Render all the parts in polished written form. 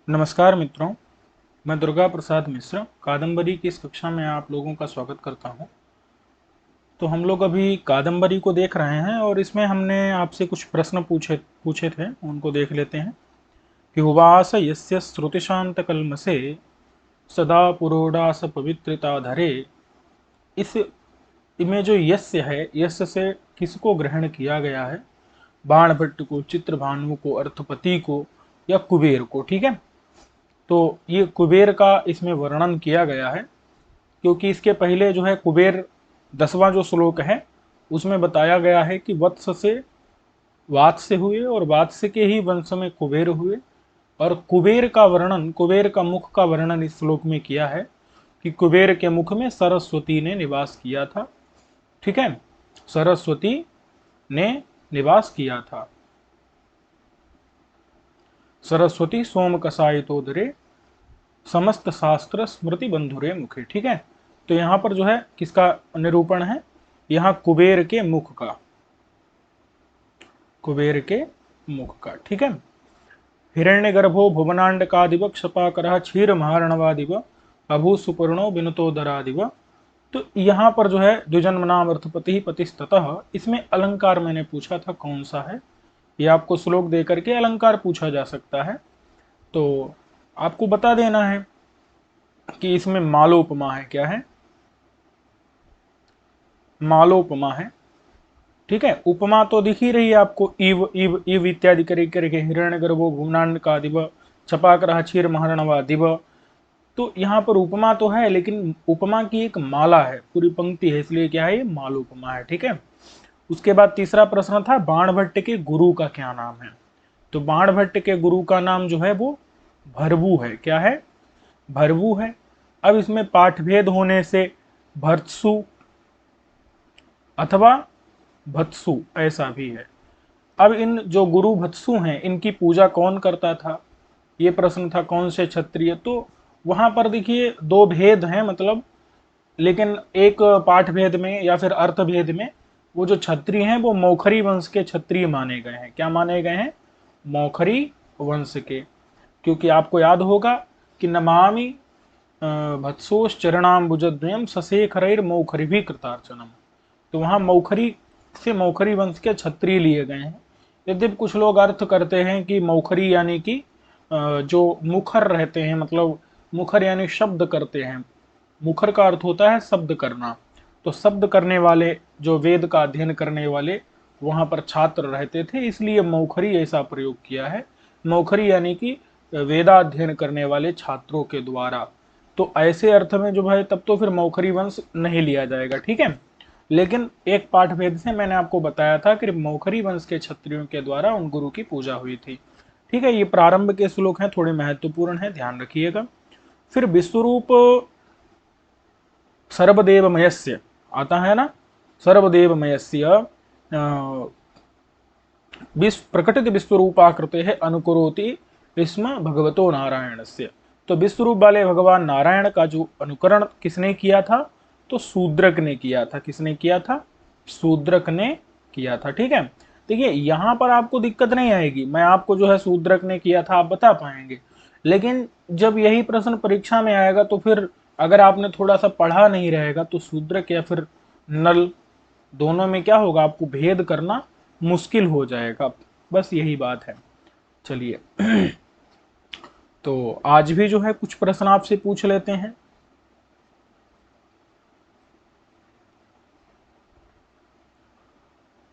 नमस्कार मित्रों, मैं दुर्गा प्रसाद मिश्र कादम्बरी की इस कक्षा में आप लोगों का स्वागत करता हूं। तो हम लोग अभी कादम्बरी को देख रहे हैं और इसमें हमने आपसे कुछ प्रश्न पूछे पूछे थे, उनको देख लेते हैं। कि उवास यस्य श्रुतिशांत कल्मसे सदा पुरोडास पवित्रता धरे। इस में जो यस्य है, यस्य से किसको ग्रहण किया गया है? बाणभट्ट को, चित्रभानु को, अर्थपति को या कुबेर को? ठीक है, तो ये कुबेर का इसमें वर्णन किया गया है, क्योंकि इसके पहले जो है कुबेर 10वां जो श्लोक है उसमें बताया गया है कि वत्स से वात्स्य हुए और वात्स्य के ही वंश में कुबेर हुए। और कुबेर का वर्णन, कुबेर का मुख का वर्णन इस श्लोक में किया है कि कुबेर के मुख में सरस्वती ने निवास किया था। ठीक है, सरस्वती ने निवास किया था। सरस्वती सोम कसायतोदरे समस्त शास्त्र स्मृति बंधुरे मुखे। ठीक है, तो यहां पर जो है किसका निरूपण है? यहाँ कुबेर के मुख का, कुबेर के मुख का। ठीक है, हिरण्यगर्भो भुवनांडकादिव क्षपाकर क्षीर महारणवादिव अभू सुपर्णो विनुतोदरादिव। तो यहाँ पर जो है द्विजन्म नाम अर्थपति पतिस्ततः, इसमें अलंकार मैंने पूछा था कौन सा है, ये आपको श्लोक दे करके अलंकार पूछा जा सकता है। तो आपको बता देना है कि इसमें मालोपमा है। क्या है? मालोपमा है। ठीक है, उपमा तो दिख ही रही है आपको, इव इव इव इत्यादि करके हिरण्य गर्भो भूमनांड का दिव छपाकर क्षीर महारणवा दिव। तो यहाँ पर उपमा तो है, लेकिन उपमा की एक माला है, पूरी पंक्ति है, इसलिए क्या है? ये मालोपमा है। ठीक है, उसके बाद तीसरा प्रश्न था बाणभट्ट के गुरु का क्या नाम है? तो बाणभट्ट के गुरु का नाम जो है वो भरवु है। क्या है? भरवु है। अब इसमें पाठभेद होने से भर्तसु अथवा भत्सु ऐसा भी है। अब इन जो गुरु भत्सु हैं, इनकी पूजा कौन करता था? ये प्रश्न था, कौन से क्षत्रिय? तो वहां पर देखिए दो भेद हैं, मतलब, लेकिन एक पाठ भेद में या फिर अर्थ भेद में वो जो क्षत्रिय हैं वो मौखरी वंश के क्षत्रिय माने गए हैं। क्या माने गए हैं? मौखरी वंश के। क्योंकि आपको याद होगा कि नमामि भत्सोश्चरणाम्बुजद्वयम सशेखरैर मौखरी भी कृतार्चनम। तो वहां मौखरी से मौखरी वंश के क्षत्रिय लिए गए हैं। यद्यपि कुछ लोग अर्थ करते हैं कि मौखरी यानी कि जो मुखर रहते हैं, मतलब मुखर यानी शब्द करते हैं। मुखर का अर्थ होता है शब्द करना। तो शब्द करने वाले, जो वेद का अध्ययन करने वाले वहां पर छात्र रहते थे, इसलिए मौखरी ऐसा प्रयोग किया है। मौखरी यानी कि वेदाध्ययन करने वाले छात्रों के द्वारा। तो ऐसे अर्थ में जो है तब तो फिर मौखरी वंश नहीं लिया जाएगा। ठीक है, लेकिन एक पाठ भेद से मैंने आपको बताया था कि मौखरी वंश के क्षत्रियों के द्वारा उन गुरु की पूजा हुई थी। ठीक है, ये प्रारंभ के श्लोक हैं, थोड़े महत्वपूर्ण हैं, ध्यान रखिएगा। फिर विश्वरूप सर्वदेवमयस्य आता है ना, सर्वदेवमयस्य विश्व प्रकटित विश्वरूपाकृते है अनुकरोति इसम भगवतो नारायणस्य। तो विश्वरूप वाले भगवान नारायण का जो अनुकरण किसने किया था? तो शूद्रक ने किया था। किसने किया था? शूद्रक ने किया था। ठीक है, देखिए यहां पर आपको दिक्कत नहीं आएगी, मैं आपको जो है शूद्रक ने किया था आप बता पाएंगे। लेकिन जब यही प्रश्न परीक्षा में आएगा तो फिर अगर आपने थोड़ा सा पढ़ा नहीं रहेगा तो शूद्रक या फिर नल, दोनों में क्या होगा? आपको भेद करना मुश्किल हो जाएगा। बस यही बात है। चलिए तो आज भी जो है कुछ प्रश्न आपसे पूछ लेते हैं।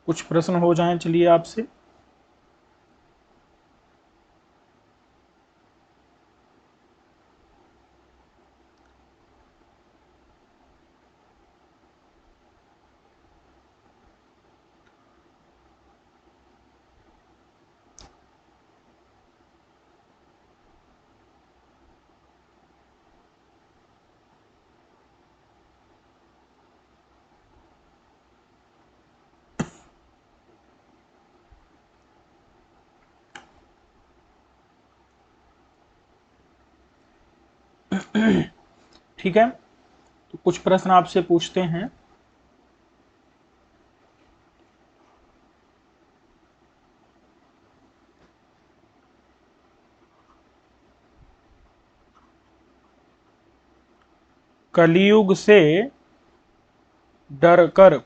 कुछ प्रश्न हो जाएं चलिए आपसे। ठीक है, तो कुछ प्रश्न आपसे पूछते हैं। कलियुग से डरकर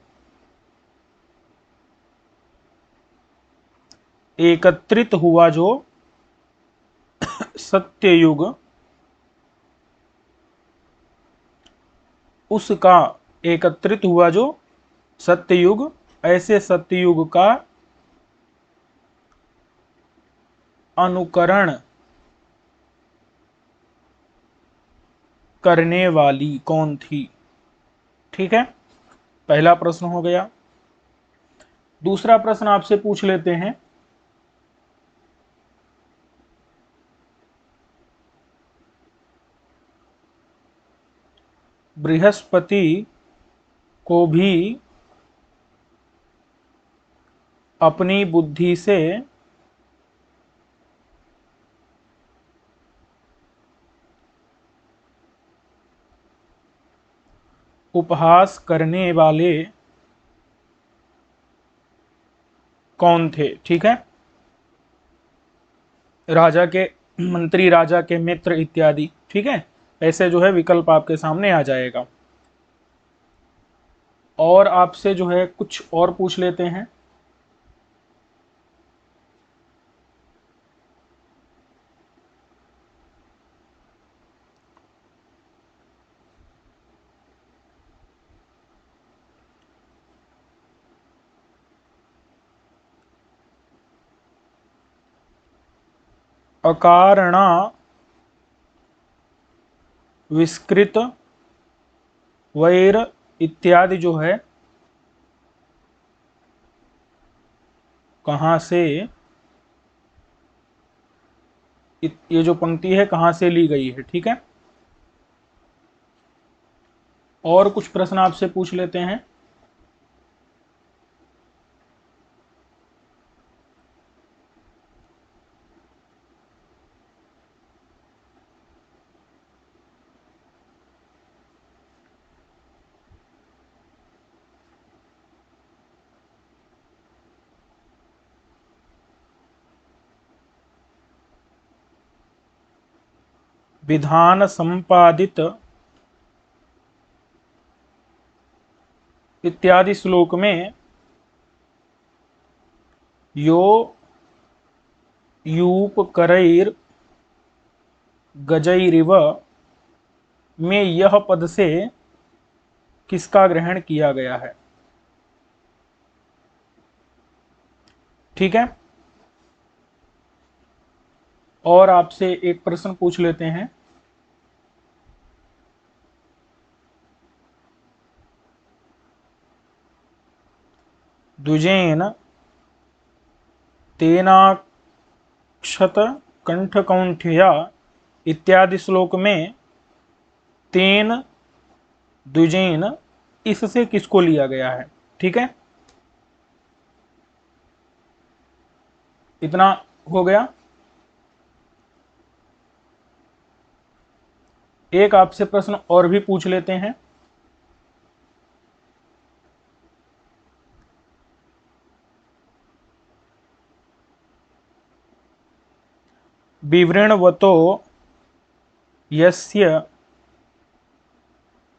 एकत्रित हुआ जो सत्ययुग, उसका एकत्रित हुआ जो सत्ययुग, ऐसे सत्ययुग का अनुकरण करने वाली कौन थी। ठीक है, पहला प्रश्न हो गया। दूसरा प्रश्न आपसे पूछ लेते हैं। बृहस्पति को भी अपनी बुद्धि से उपहास करने वाले कौन थे। ठीक है, राजा के मंत्री, राजा के मित्र इत्यादि। ठीक है, ऐसे जो है विकल्प आपके सामने आ जाएगा। और आपसे जो है कुछ और पूछ लेते हैं। अकारणा विस्कृत वैर इत्यादि जो है कहां से, ये जो पंक्ति है कहां से ली गई है। ठीक है, और कुछ प्रश्न आपसे पूछ लेते हैं। विधान संपादित इत्यादि श्लोक में यो यूप करैर गजैरिव में यह पद से किसका ग्रहण किया गया है। ठीक है, और आपसे एक प्रश्न पूछ लेते हैं। द्विजेन तेनाक्षत कंठकौंठ्या इत्यादि श्लोक में तेन द्विजेन इससे किसको लिया गया है। ठीक है, इतना हो गया। एक आपसे प्रश्न और भी पूछ लेते हैं। विवृणवतो यस्य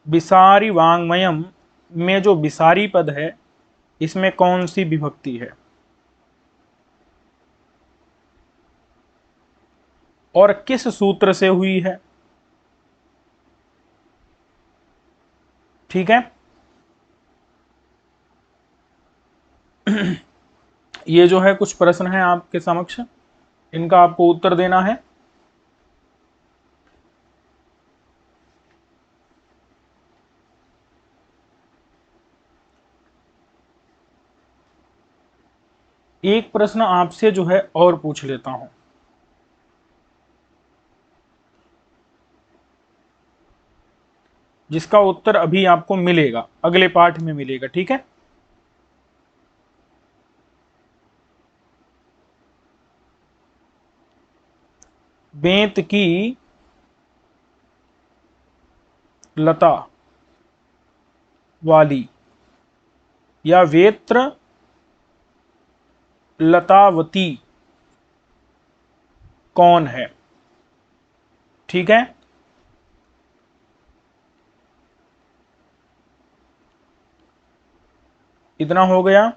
विसारी वांग्मयम में जो विसारी पद है इसमें कौन सी विभक्ति है और किस सूत्र से हुई है। ठीक है, ये जो है कुछ प्रश्न है आपके समक्ष, इनका आपको उत्तर देना है। एक प्रश्न आपसे जो है और पूछ लेता हूं, जिसका उत्तर अभी आपको मिलेगा, अगले पाठ में मिलेगा। ठीक है, बेंत की लता वाली या वेत्र लतावती कौन है। ठीक है, इतना हो गया।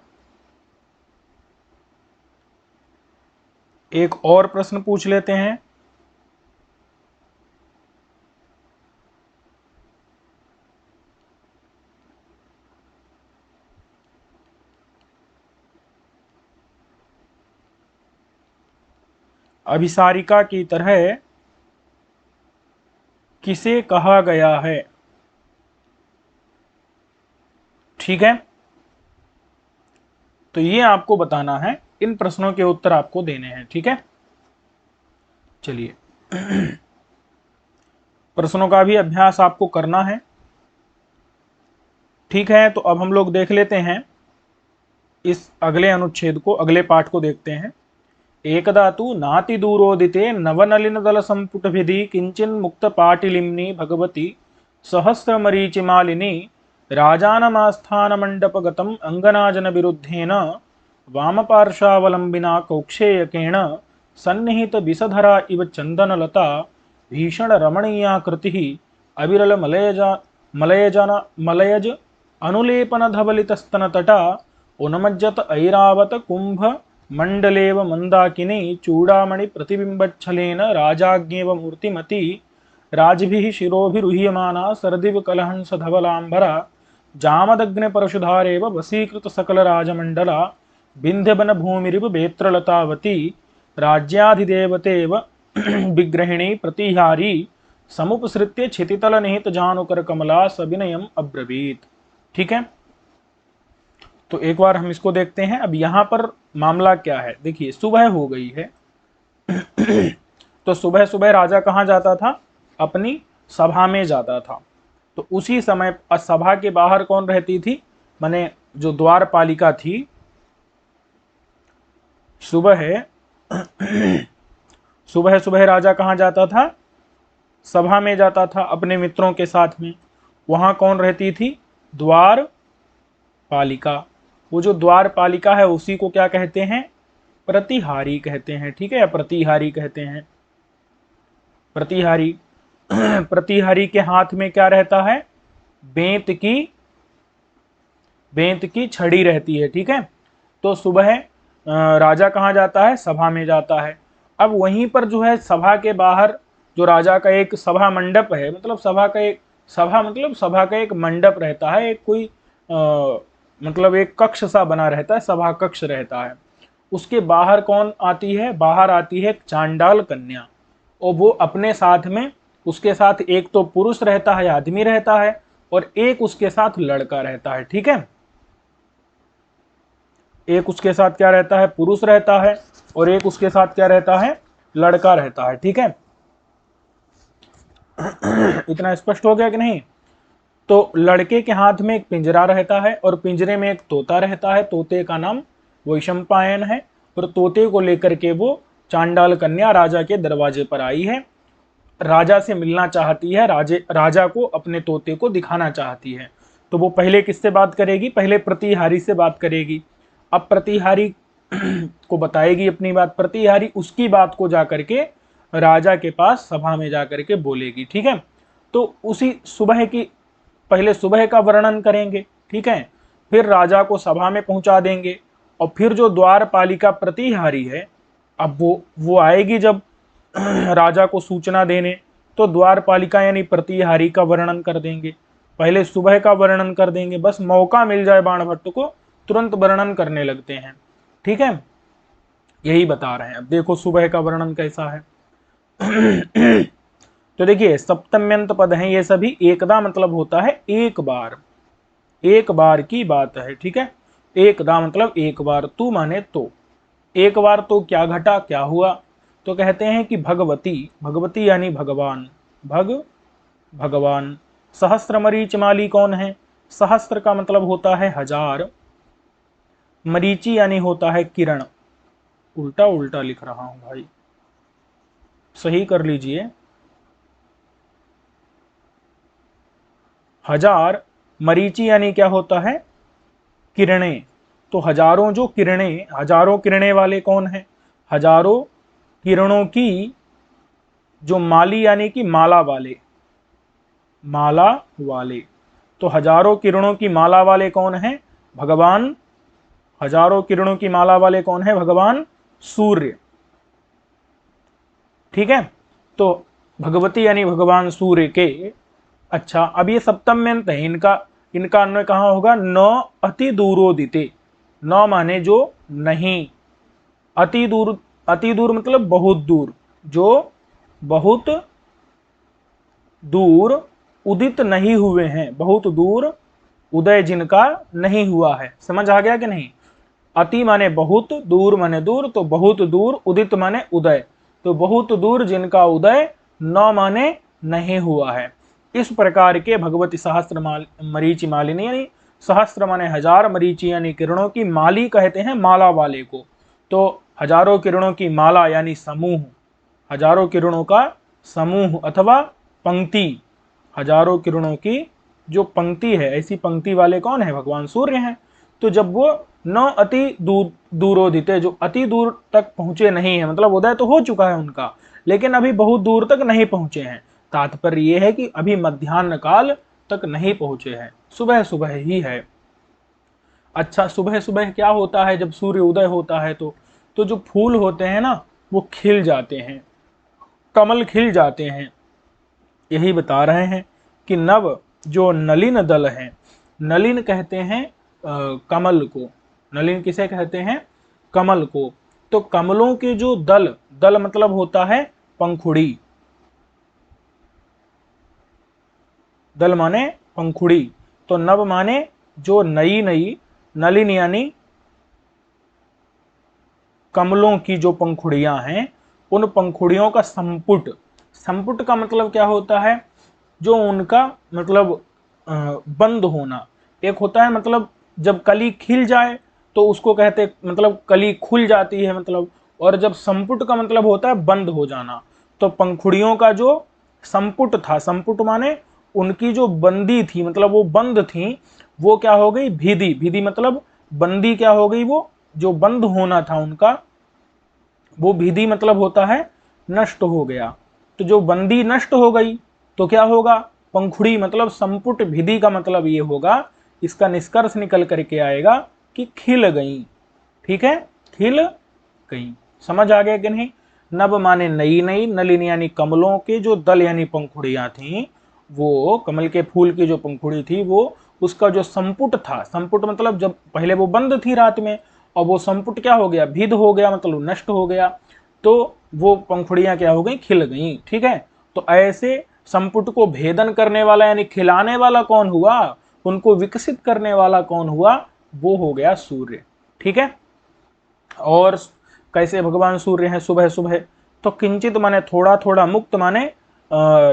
एक और प्रश्न पूछ लेते हैं। अभिसारिका की तरह किसे कहा गया है? ठीक है, तो ये आपको बताना है, इन प्रश्नों के उत्तर आपको देने हैं। ठीक है, चलिए प्रश्नों का भी अभ्यास आपको करना है। ठीक है, तो अब हम लोग देख लेते हैं इस अगले अनुच्छेद को, अगले पाठ को देखते हैं। एकदा तु नाति दूरोदिते नवनलिन दल संपुट विधि किंचिन मुक्त पाटिलिम्नि भगवती सहस्रमरीचिमालिनी राजानमास्थान मंडपगतम अंगनाजन विरुद्धेन वामपार्श्वावलंबिना कौक्षेयकेण सन्निहित विषधरा इव चंदनलता भीषण रमणीया कृतिः अविरल मलयज अनुलेपन धवलितस्तनतटा उन्मज्जत ऐरावत कुंभ मंडलेव मंदाकिनी चूड़ामणि प्रतिबिंबच्छलेन राजाज्ञेव मूर्तिमती राजभिः शिरोभिरुह्यमाना सरदिव कलहंस धवलांबरा जामदग्नि परशुधारेव वसीकृत सकल राजमंडला विंध्यवन भूमिरिव बेत्रलतावती राज्याधिदेवतेव विग्रहिणी प्रतिहारी समुपसृत्य क्षितितल निहित जानुकर कमला सविनयम अब्रवीत। ठीक है, तो एक बार हम इसको देखते हैं। अब यहां पर मामला क्या है, देखिए सुबह हो गई है तो सुबह सुबह राजा कहां जाता था? अपनी सभा में जाता था। तो उसी समय सभा के बाहर कौन रहती थी? माने जो द्वारपालिका थी, सुबह सुबह सुबह राजा कहां जाता था? सभा में जाता था अपने मित्रों के साथ में। वहां कौन रहती थी? द्वारपालिका। वो जो द्वारपालिका है उसी को क्या कहते हैं? प्रतिहारी कहते हैं। ठीक है, या प्रतिहारी कहते हैं। प्रतिहारी प्रतिहारी के हाथ में क्या रहता है? बेंत की छड़ी रहती है। ठीक है, तो सुबह राजा कहाँ जाता है? सभा में जाता है। अब वहीं पर जो है सभा के बाहर जो राजा का एक सभा मंडप है, मतलब सभा का एक मंडप रहता है, एक कोई मतलब एक कक्ष सा बना रहता है, सभा कक्ष रहता है। उसके बाहर कौन आती है? बाहर आती है एक चांडाल कन्या, और वो अपने साथ में, उसके साथ एक तो पुरुष रहता है, आदमी रहता है, और एक उसके साथ लड़का रहता है। ठीक है, एक उसके साथ क्या रहता है? पुरुष रहता है, और एक उसके साथ क्या रहता है? लड़का रहता है। ठीक है, इतना स्पष्ट हो गया कि नहीं? तो लड़के के हाथ में एक पिंजरा रहता है, और पिंजरे में एक तोता रहता है। तोते का नाम वैशंपायन है, और तोते को लेकर के वो चांडाल कन्या राजा के दरवाजे पर आई है। राजा से मिलना चाहती है, राजा को अपने तोते को दिखाना चाहती है। तो वो पहले किससे बात करेगी? पहले प्रतिहारी से बात करेगी। अब प्रतिहारी को बताएगी अपनी बात। प्रतिहारी उसकी बात को जाकर के राजा के पास सभा में जाकर के बोलेगी। ठीक है, तो उसी सुबह की, पहले सुबह का वर्णन करेंगे। ठीक है, फिर राजा को सभा में पहुंचा देंगे, और फिर जो द्वारपालिका प्रतिहारी है, अब वो आएगी जब राजा को सूचना देने, तो द्वारपालिका यानी प्रतिहारी का वर्णन कर देंगे। पहले सुबह का वर्णन कर देंगे, बस मौका मिल जाए बाणभट्ट को तुरंत वर्णन करने लगते हैं। ठीक है, यही बता रहे हैं। अब देखो सुबह का वर्णन कैसा है। तो देखिए सप्तम्यंत पद हैं ये सभी। एकदा मतलब होता है एक बार, एक बार की बात है। ठीक है, एकदा मतलब एक बार, तू माने तो। एक बार तो क्या घटा, क्या हुआ? तो कहते हैं कि भगवती, भगवती यानी भगवान, भगवान। सहस्त्र मरीचिमाली कौन है? सहस्त्र का मतलब होता है हजार, मरीचि यानी होता है किरण। उल्टा उल्टा लिख रहा हूं भाई, सही कर लीजिए। हजार, मरीचि यानी क्या होता है? किरणें। तो हजारों जो किरणें, हजारों किरणें वाले कौन है? हजारों किरणों की जो माली यानी कि माला वाले, माला वाले। तो हजारों किरणों की माला वाले कौन है? भगवान हजारों किरणों की माला वाले कौन है? भगवान सूर्य। ठीक है, तो भगवती यानी भगवान सूर्य के। अच्छा, अब ये सप्तम में अंत है, इनका इनका अन्वय कहाँ होगा? न अति दूरोदिते। न माने जो नहीं, अति दूर, अति दूर मतलब बहुत दूर, जो बहुत दूर उदित नहीं हुए हैं, बहुत दूर उदय जिनका नहीं हुआ है। समझ आ गया कि नहीं? अति माने बहुत, दूर माने दूर, तो बहुत दूर, उदित माने उदय, तो बहुत दूर जिनका उदय न माने नहीं हुआ है। इस प्रकार के भगवती सहस्त्र मरीचि मालिनी, यानी सहस्त्र माने हजार, मरीचि यानी किरणों की, माली कहते हैं माला वाले को। तो हजारों किरणों की माला यानी समूह, हजारों किरणों का समूह अथवा पंक्ति, हजारों किरणों की जो पंक्ति है, ऐसी पंक्ति वाले कौन है? भगवान सूर्य हैं। तो जब वो न अति दूरोदिते, जो अति दूर तक पहुंचे नहीं है, मतलब उदय तो हो चुका है उनका, लेकिन अभी बहुत दूर तक नहीं पहुंचे हैं। तात्पर्य यह है कि अभी मध्याह्न काल तक नहीं पहुंचे हैं, सुबह सुबह ही है। अच्छा, सुबह सुबह क्या होता है जब सूर्य उदय होता है? तो जो फूल होते हैं ना, वो खिल जाते हैं, कमल खिल जाते हैं। यही बता रहे हैं कि नव जो नलिन दल है, नलिन कहते हैं कमल को। नलिन किसे कहते हैं? कमल को। तो कमलों के जो दल, दल मतलब होता है पंखुड़ी, दल माने पंखुड़ी, तो नव माने जो नई नई, नलिन यानी कमलों की जो पंखुड़ियां हैं, उन पंखुड़ियों का संपुट। संपुट का मतलब क्या होता है? जो उनका मतलब बंद होना। एक होता है मतलब जब कली खिल जाए तो उसको कहते, मतलब कली खुल जाती है मतलब, और जब संपुट का मतलब होता है बंद हो जाना। तो पंखुड़ियों का जो संपुट था, संपुट माने उनकी जो बंदी थी, मतलब वो बंद थी, वो क्या हो गई? भीदी। भीदी मतलब बंदी क्या हो गई? वो जो बंद होना था उनका, वो भीदी मतलब होता है नष्ट हो गया। तो जो बंदी नष्ट हो गई तो क्या होगा? पंखुड़ी मतलब संपुट भिदी का मतलब ये होगा, इसका निष्कर्ष निकल करके आएगा कि खिल गई। ठीक है, खिल गई। समझ आ गया कि नहीं? नव माने नई नई, नलिनी यानी कमलों के जो दल यानी पंखुड़ियां थी, वो कमल के फूल की जो पंखुड़ी थी, वो उसका जो संपुट था, संपुट मतलब जब पहले वो बंद थी रात में, और वो संपुट क्या हो गया? भिद हो गया, मतलब नष्ट हो गया, तो वो पंखुड़ियां क्या हो गई? खिल गई। ठीक है, तो ऐसे संपुट को भेदन करने वाला यानी खिलाने वाला कौन हुआ? उनको विकसित करने वाला कौन हुआ? वो हो गया सूर्य। ठीक है, और कैसे भगवान सूर्य हैं सुबह सुबह? तो किंचित माने थोड़ा थोड़ा, मुक्त माने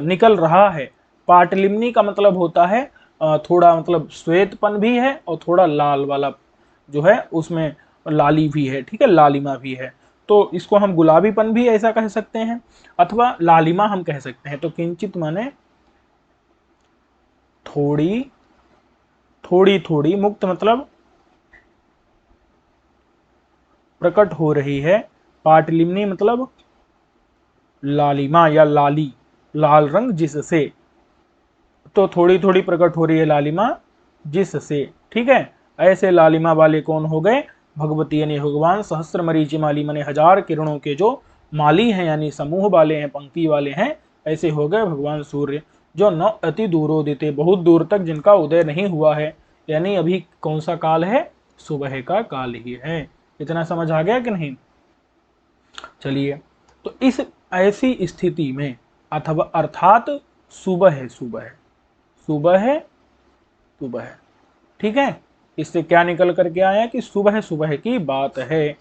निकल रहा है। पाटलिम्नी का मतलब होता है थोड़ा, मतलब श्वेतपन भी है और थोड़ा लाल वाला जो है उसमें लाली भी है। ठीक है, लालिमा भी है। तो इसको हम गुलाबीपन भी ऐसा कह सकते हैं, अथवा लालिमा हम कह सकते हैं। तो किंचित माने थोड़ी थोड़ी थोड़ी, मुक्त मतलब प्रकट हो रही है, पाटलिम्नी मतलब लालिमा या लाली, लाल रंग जिससे, तो थोड़ी थोड़ी प्रकट हो रही है लालिमा जिससे। ठीक है, ऐसे लालिमा वाले कौन हो गए? भगवती यानी भगवान सहस्त्र मरीचि माली माने हजार किरणों के जो माली हैं, यानी समूह वाले हैं, पंक्ति वाले हैं, ऐसे हो गए भगवान सूर्य। जो न अति दूरोदिते, बहुत दूर तक जिनका उदय नहीं हुआ है, यानी अभी कौन सा काल है? सुबह का काल ही है। इतना समझ आ गया कि नहीं? चलिए, तो इस ऐसी स्थिति में, अथवा अर्थात सुबह है, सुबह है, सुबह है, सुबह है। ठीक है, इससे क्या निकल करके आया कि सुबह सुबह की बात है।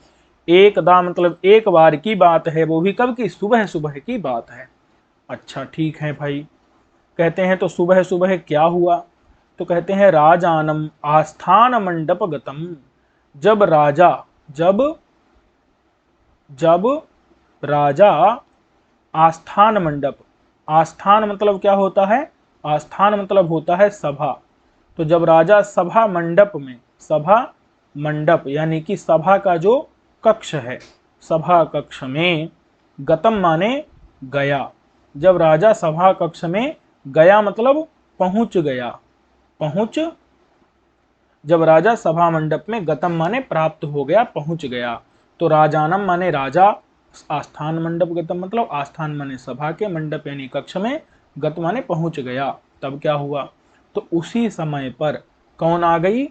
एकदा मतलब एक बार की बात है, वो भी कब की? सुबह सुबह की बात है। अच्छा ठीक है भाई, कहते हैं तो सुबह सुबह क्या हुआ? तो कहते हैं राजानम आस्थान मंडप गतम। जब राजा, जब जब राजा आस्थान मंडप, आस्थान मतलब क्या होता है? आस्थान मतलब होता है सभा। तो जब राजा सभा मंडप में, सभा मंडप यानी कि सभा का जो कक्ष है, सभा कक्ष में, गतम माने गया, जब राजा सभा कक्ष में गया मतलब पहुंच गया, पहुंच जब राजा सभा मंडप में गतम माने प्राप्त हो गया, पहुंच गया। तो राजानम माने राजा, आस्थान मंडप गतम मतलब आस्थान माने सभा के, मंडप यानी कक्ष में, गत माने पहुंच गया। तब क्या हुआ, तो उसी समय पर कौन आ गई,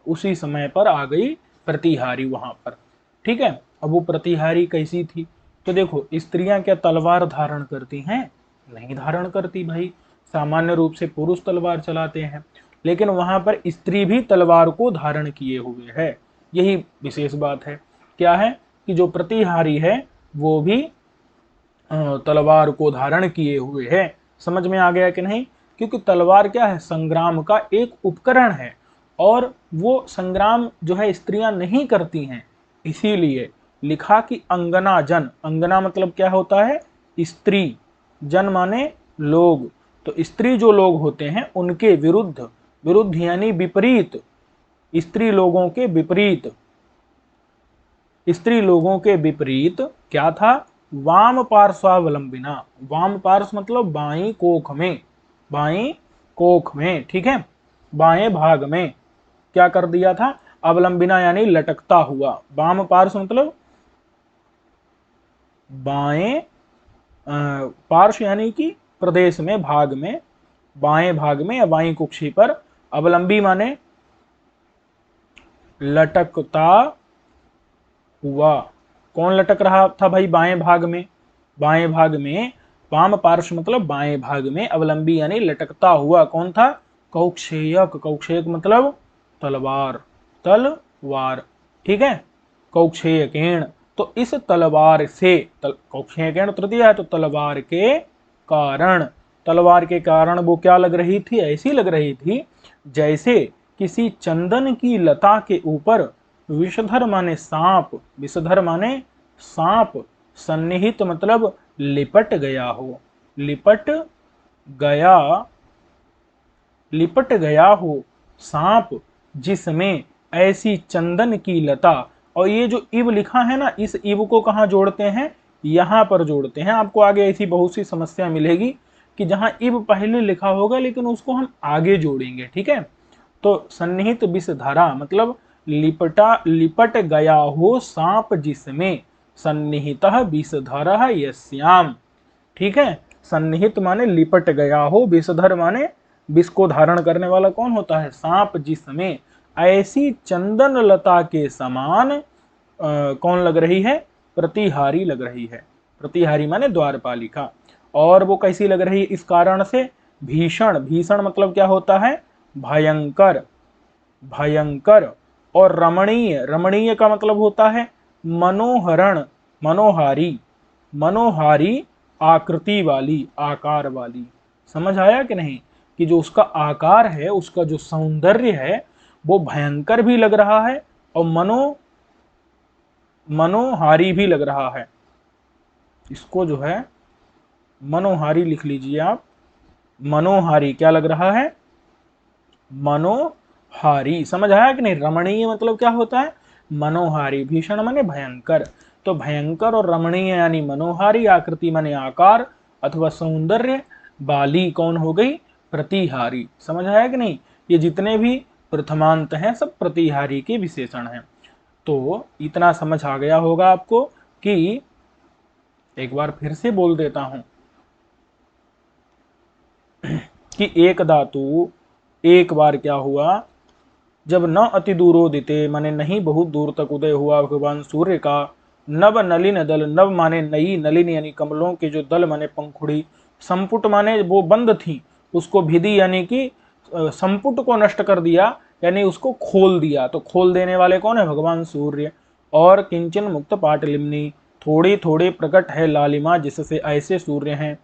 उसी समय पर आ गई प्रतिहारी वहां पर। ठीक है। अब वो प्रतिहारी कैसी थी, तो देखो स्त्रियां क्या तलवार धारण करती हैं, नहीं धारण करती भाई। सामान्य रूप से पुरुष तलवार चलाते हैं, लेकिन वहां पर स्त्री भी तलवार को धारण किए हुए है। यही विशेष बात है। क्या है कि जो प्रतिहारी है वो भी तलवार को धारण किए हुए है। समझ में आ गया कि नहीं, क्योंकि तलवार क्या है, संग्राम का एक उपकरण है, और वो संग्राम जो है स्त्रियां नहीं करती हैं। इसीलिए लिखा कि अंगना जन, अंगना मतलब क्या होता है, स्त्री, जन माने लोग। तो स्त्री जो लोग होते हैं उनके विरुद्ध, विरुद्ध यानी विपरीत, स्त्री लोगों के विपरीत, स्त्री लोगों के विपरीत क्या था, वाम पार्श्वावलंबिना। वाम पार्श्व मतलब बाई कोख में, बाई कोख में, ठीक है, बाएं भाग में क्या कर दिया था, अवलंबिना यानी लटकता हुआ। वाम पार्श्व मतलब बाएं पार्श्व यानी कि प्रदेश में, भाग में, बाएं भाग में या बाई कुक्षी पर। अवलंबी माने लटकता हुआ। कौन लटक रहा था भाई बाएं भाग में, बाएं भाग में, वाम पार्श्व मतलब बाएं भाग में, अवलंबी यानी लटकता हुआ। कौन था, कौक्षेयक, कौक्षेयक मतलब तलवार, तलवार, ठीक है, कौक्षेयकेण। तो इस तलवार से, कौक्षेयकेण तृतीय है, तो तलवार के कारण, तलवार के कारण वो क्या लग रही थी, ऐसी लग रही थी जैसे किसी चंदन की लता के ऊपर विषधर माने सांप, विषधर माने सांप, सन्निहित मतलब लिपट गया हो, लिपट गया, लिपट गया हो सांप, जिसमें ऐसी चंदन की लता। और ये जो इव लिखा है ना, इस इव को कहाँ जोड़ते हैं, यहां पर जोड़ते हैं। आपको आगे ऐसी बहुत सी समस्या मिलेगी कि जहां इव पहले लिखा होगा लेकिन उसको हम आगे जोड़ेंगे, ठीक है। तो सन्निहित विषधारा मतलब लिपटा, लिपट गया हो सांप जिसमें, सन्निहित विषधर यस्याम, ठीक है। सन्निहित माने लिपट गया हो, विषधर माने विष को धारण करने वाला कौन होता है, सांप, जिसमें ऐसी चंदन लता के समान कौन लग रही है, प्रतिहारी लग रही है। प्रतिहारी माने द्वारपालिका। और वो कैसी लग रही है इस कारण से, भीषण, भीषण मतलब क्या होता है, भयंकर, भयंकर। और रमणीय, रमणीय का मतलब होता है मनोहरण, मनोहारी, मनोहारी आकृति वाली, आकार वाली। समझ आया कि नहीं, कि जो उसका आकार है, उसका जो सौंदर्य है वो भयंकर भी लग रहा है और मनोहारी भी लग रहा है। इसको जो है मनोहारी लिख लीजिए आप, मनोहारी क्या लग रहा है, मनोहारी। समझ आया कि नहीं, रमणीय मतलब क्या होता है, मनोहारी, भीषण माने भयंकर। तो भयंकर और रमणीय यानी मनोहारी, आकृति माने आकार अथवा सौंदर्य, बाली कौन हो गई, प्रतिहारी। समझ आया कि नहीं, ये जितने भी प्रथमांत हैं सब प्रतिहारी के विशेषण हैं। तो इतना समझ आ गया होगा आपको कि, एक बार फिर से बोल देता हूं कि एक धातु एक बार क्या हुआ, जब न अति दूरोदिते माने नहीं बहुत दूर तक उदय हुआ भगवान सूर्य का, नव नलिन दल, नव माने नई, नलिन यानी कमलों के जो दल माने पंखुड़ी, संपुट माने वो बंद थी, उसको भिदी यानी कि संपुट को नष्ट कर दिया, यानी उसको खोल दिया। तो खोल देने वाले कौन है, भगवान सूर्य। और किंचन मुक्त पाटलिमनी, थोड़ी थोड़ी प्रकट है लालिमा जिससे ऐसे सूर्य हैं।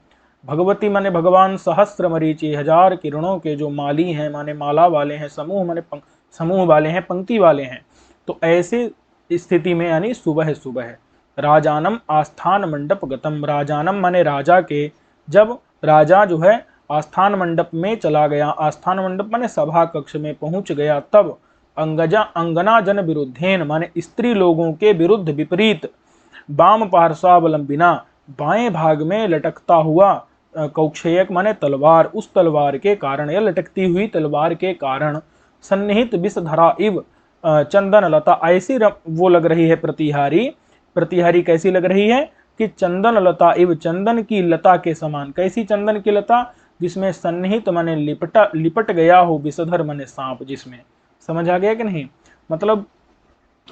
भगवती माने भगवान सहस्त्र मरीचि, हजार किरणों के जो माली हैं, माने माला वाले हैं, समूह माने समूह वाले हैं, पंक्ति वाले हैं। तो ऐसे स्थिति में यानी सुबह सुबह, राजानम आस्थान मंडप गतम, राजानम माने राजा के, जब राजा जो है आस्थान मंडप में चला गया, आस्थान मंडप माने सभा कक्ष में पहुंच गया, तब अंगजा, अंगना जन विरुद्धेन माने स्त्री लोगों के विरुद्ध, विपरीत, वाम पार्श्वावलंबिना बाएं भाग में लटकता हुआ, कौक्षेयक माने तलवार, उस तलवार के कारण या लटकती हुई तलवार के कारण, सन्निहित विषधरा इव चंदन लता, ऐसी वो लग रही है प्रतिहारी। प्रतिहारी कैसी लग रही है कि चंदन लता इव, चंदन की लता के समान। कैसी चंदन की लता? जिसमें सन्निहित माने लिपट गया हो, विषधर माने सांप जिसमें। समझ आ गया कि नहीं? मतलब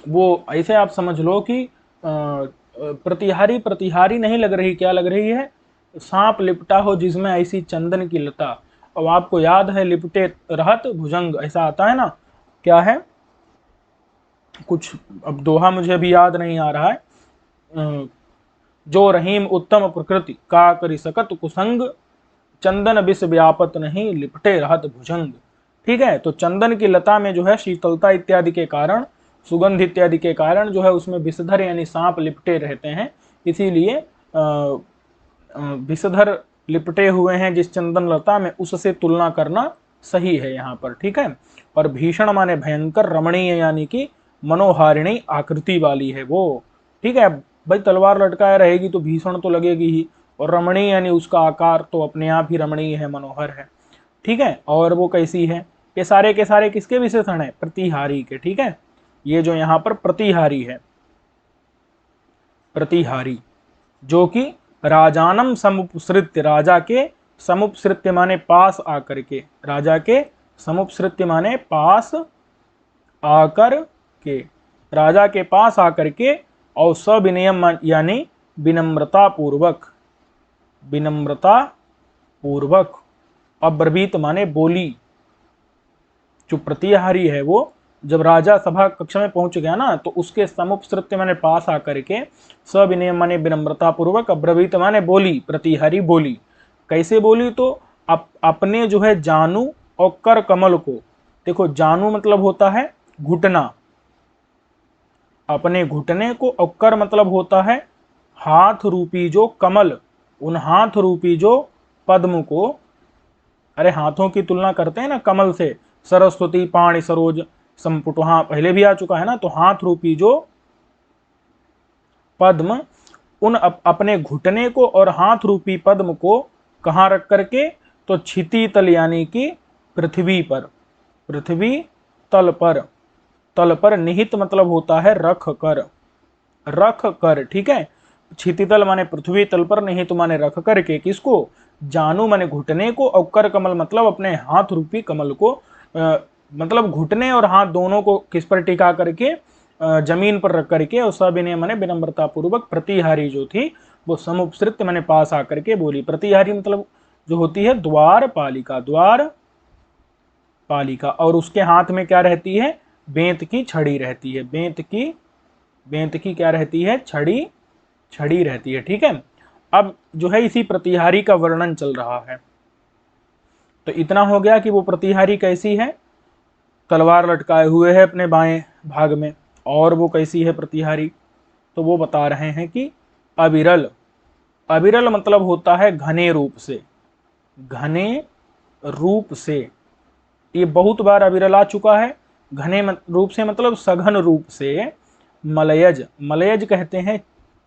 वो ऐसे आप समझ लो कि प्रतिहारी प्रतिहारी नहीं लग रही, क्या लग रही है? सांप लिपटा हो जिसमें ऐसी चंदन की लता। अब आपको याद है लिपटे रहत भुजंग, ऐसा आता है ना, क्या है कुछ, अब दोहा मुझे अभी याद नहीं आ रहा है। जो रहीम उत्तम प्रकृति का करी सकत कुसंग, चंदन विष व्यापत नहीं लिपटे रहत भुजंग। ठीक है, तो चंदन की लता में जो है शीतलता इत्यादि के कारण, सुगंध इत्यादि के कारण जो है उसमें विषधर यानी सांप लिपटे रहते हैं। इसीलिए विषधर लिपटे हुए हैं जिस चंदन लता में, उससे तुलना करना सही है यहाँ पर। ठीक है, और भीषण माने भयंकर, रमणीय यानी कि मनोहारिणी आकृति वाली है वो। ठीक है, भाई तलवार लटकाए रहेगी तो भीषण तो लगेगी ही, और रमणीय यानी उसका आकार तो अपने आप ही रमणीय है, मनोहर है। ठीक है, और वो कैसी है? ये सारे के सारे किसके विशेषण है? प्रतिहारी के। ठीक है, ये जो यहाँ पर प्रतिहारी है, प्रतिहारी जो कि राजानम समुपसृत्य, राजा के समुपसृत्य माने पास आकर के, राजा के समुपसृत्य माने पास आकर के, राजा के पास आकर के, और सविनयम यानी विनम्रता पूर्वक, विनम्रता पूर्वक, अब्रवीत माने बोली। जो प्रतिहारी है वो जब राजा सभा कक्ष में पहुंच गया ना, तो उसके समुपसृत्य माने पास आकर के, सविनय माने विनम्रता पूर्वक, अब्रवीत माने बोली, प्रतिहारी बोली। कैसे बोली? तो अपने जो है जानू और कर कमल को, देखो जानू मतलब होता है घुटना, अपने घुटने को, और कर मतलब होता है हाथ रूपी जो कमल, उन हाथ रूपी जो पद्म को, अरे हाथों की तुलना करते हैं ना कमल से, सरस्वती पाणि सरोज संपुट, हाँ पहले भी आ चुका है ना। तो हाथ रूपी जो पद्म, उन अपने घुटने को और हाथ रूपी पद्म को कहाँ रख करके? तो क्षिति तल यानी कि पृथ्वी पर, पृथ्वी तल पर, तल पर निहित मतलब होता है रख कर, रख कर। ठीक है, क्षितितल माने पृथ्वी तल पर, निहित माने रख करके, किसको? जानू माने घुटने को, और कर कमल मतलब अपने हाथ रूपी कमल को, मतलब घुटने और हाथ दोनों को किस पर टिका करके? जमीन पर रख करके, और सविनय माने विनम्रता पूर्वक प्रतिहारी जो थी वो समुपसृत्य माने पास आकर के बोली। प्रतिहारी मतलब जो होती है द्वार पालिका, द्वार पालिका, और उसके हाथ में क्या रहती है? बेंत की छड़ी रहती है, बेंत की क्या रहती है? छड़ी, छड़ी रहती है। ठीक है, अब जो है इसी प्रतिहारी का वर्णन चल रहा है। तो इतना हो गया कि वो प्रतिहारी कैसी है? तलवार लटकाए हुए है अपने बाएं भाग में। और वो कैसी है प्रतिहारी? तो वो बता रहे हैं कि अविरल, अविरल मतलब होता है घने रूप से, घने रूप से। ये बहुत बार अविरल आ चुका है। घने रूप से मतलब सघन रूप से। मलयज, मलयज कहते हैं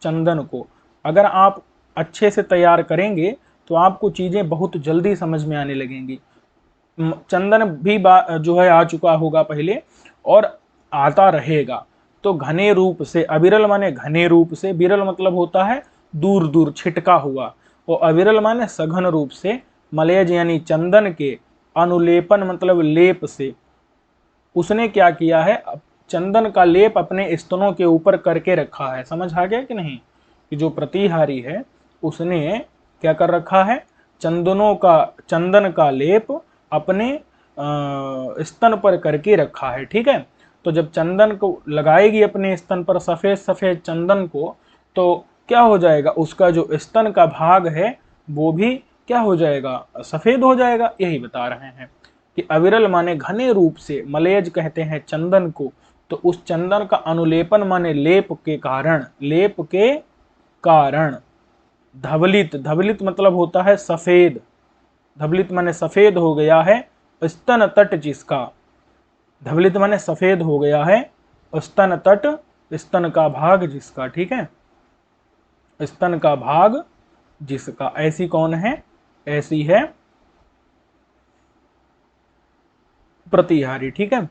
चंदन को। अगर आप अच्छे से तैयार करेंगे तो आपको चीजें बहुत जल्दी समझ में आने लगेंगी। चंदन भी जो है आ चुका होगा पहले और आता रहेगा। तो घने रूप से, अविरल माने घने रूप से, विरल मतलब होता है दूर दूर, छिटका हुआ, और अविरल माने सघन रूप से। मलयज यानी चंदन के, अनुलेपन मतलब लेप से। उसने क्या किया है? चंदन का लेप अपने स्तनों के ऊपर करके रखा है। समझ आ गया कि नहीं? कि जो प्रतिहारी है उसने क्या कर रखा है? चंदन का लेप अपने स्तन पर करके रखा है। ठीक है, तो जब चंदन को लगाएगी अपने स्तन पर, सफेद सफेद चंदन को, तो क्या हो जाएगा? उसका जो स्तन का भाग है वो भी क्या हो जाएगा? सफेद हो जाएगा। यही बता रहे हैं कि अविरल माने घने रूप से, मलयज कहते हैं चंदन को। तो उस चंदन का अनुलेपन माने लेप के कारण, लेप के कारण। धवलित, धवलित मतलब होता है सफेद, धवलित माने सफेद हो गया है स्तन तट जिसका, धवलित माने सफेद हो गया है स्तन तट, स्तन का भाग जिसका। ठीक है, स्तन का भाग जिसका। ऐसी कौन है? ऐसी है प्रतिहारी। ठीक है,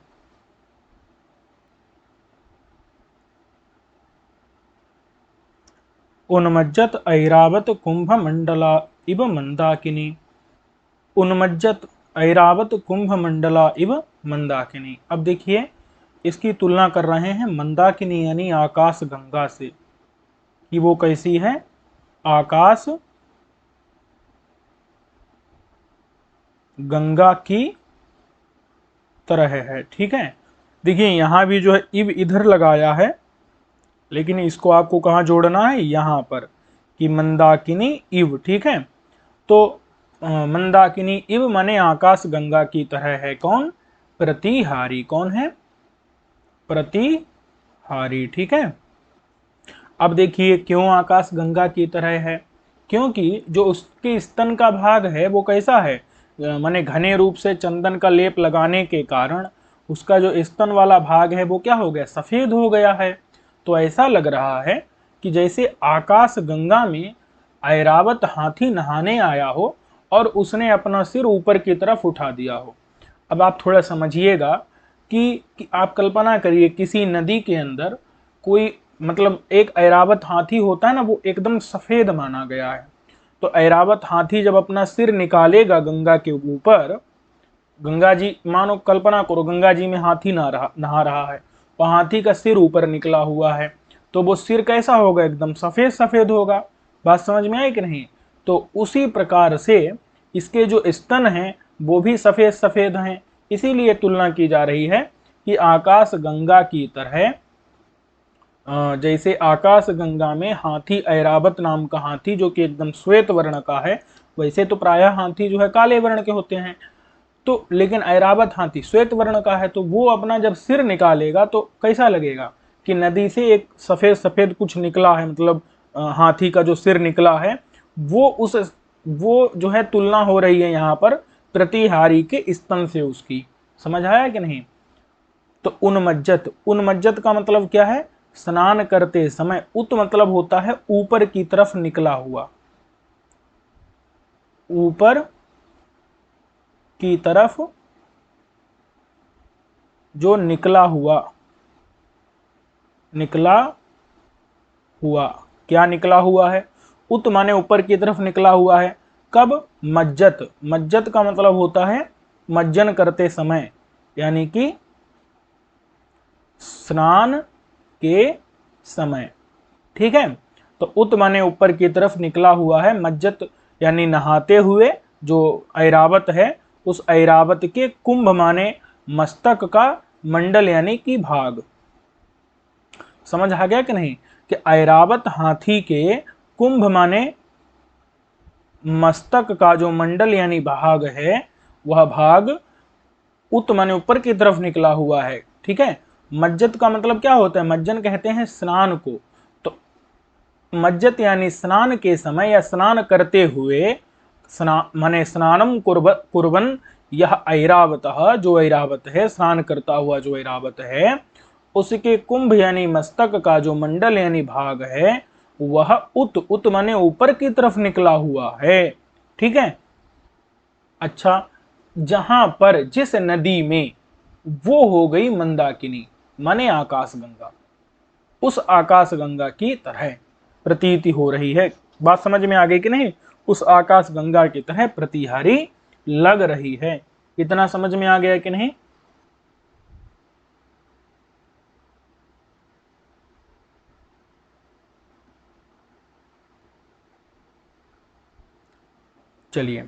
उन्मज्जत ऐरावत कुंभ मंडला इव मंदाकिनी। उन्मज्जत ऐरावत कुंभ मंडला इव मंदाकिनी। अब देखिए इसकी तुलना कर रहे हैं मंदाकिनी यानी आकाश गंगा से, कि वो कैसी है, आकाश गंगा की तरह है। ठीक है, देखिए यहां भी जो है इव इधर लगाया है, लेकिन इसको आपको कहां जोड़ना है, यहां पर, कि मंदाकिनी इव। ठीक है, तो मंदाकिनी इव माने आकाश गंगा की तरह है। कौन, प्रतिहारी। कौन है, प्रतिहारी। ठीक है, अब देखिए क्यों आकाश गंगा की तरह है, क्योंकि जो उसके स्तन का भाग है वो कैसा है, माने घने रूप से चंदन का लेप लगाने के कारण उसका जो स्तन वाला भाग है वो क्या हो गया, सफेद हो गया है। तो ऐसा लग रहा है कि जैसे आकाश गंगा में ऐरावत हाथी नहाने आया हो और उसने अपना सिर ऊपर की तरफ उठा दिया हो। अब आप थोड़ा समझिएगा कि आप कल्पना करिए किसी नदी के अंदर कोई, मतलब एक ऐरावत हाथी होता है ना, वो एकदम सफेद माना गया है। तो ऐरावत हाथी जब अपना सिर निकालेगा गंगा के ऊपर, गंगा जी, मानो कल्पना करो गंगा जी में हाथी नहा रहा है, तो हाथी का सिर ऊपर निकला हुआ है, तो वो सिर कैसा होगा, एकदम सफेद सफेद होगा। बात समझ में आई कि नहीं। तो उसी प्रकार से इसके जो स्तन हैं वो भी सफेद सफेद हैं, इसीलिए तुलना की जा रही है कि आकाश गंगा की तरह, जैसे आकाश गंगा में हाथी ऐरावत नाम का हाथी जो कि एकदम श्वेत वर्ण का है, वैसे तो प्रायः हाथी जो है काले वर्ण के होते हैं, तो लेकिन ऐरावत हाथी श्वेत वर्ण का है, तो वो अपना जब सिर निकालेगा तो कैसा लगेगा कि नदी से एक सफेद सफेद कुछ निकला है, मतलब हाथी का जो सिर निकला है वो जो है तुलना हो रही है यहाँ पर प्रतिहारी के स्तन से उसकी। समझ आया कि नहीं। तो उन्मज्जत, उन्मज्जत का मतलब क्या है, स्नान करते समय। उत मतलब होता है ऊपर की तरफ निकला हुआ, ऊपर की तरफ जो निकला हुआ, निकला हुआ, क्या निकला हुआ है, उत माने ऊपर की तरफ निकला हुआ है। कब, मज्जत, मज्जत का मतलब होता है मज्जन करते समय, यानी कि स्नान के समय। ठीक है, तो उत माने ऊपर की तरफ निकला हुआ है, मज्जत यानी नहाते हुए जो ऐरावत है, उस ऐरावत के कुंभ माने मस्तक का, मंडल यानी कि भाग। समझ आ गया कि नहीं, कि ऐरावत हाथी के कुंभ माने मस्तक का जो मंडल यानी भाग है, वह भाग उत माने ऊपर की तरफ निकला हुआ है। ठीक है, मज्जत का मतलब क्या होता है, मज्जन कहते हैं स्नान को। तो मज्जत यानी स्नान के समय या स्नान करते हुए, माने स्नानम कुर्बन यह ऐरावत, जो ऐरावत है, स्नान करता हुआ जो ऐरावत है, उसके कुंभ यानी मस्तक का जो मंडल यानी भाग है, वह उत माने ऊपर की तरफ निकला हुआ है। ठीक है, अच्छा, जहां पर जिस नदी में, वो हो गई मंदाकिनी माने आकाश गंगा, उस आकाश गंगा की तरह प्रतीति हो रही है। बात समझ में आ गई कि नहीं, उस आकाश गंगा की तरह प्रतिहारी लग रही है। इतना समझ में आ गया कि नहीं। चलिए,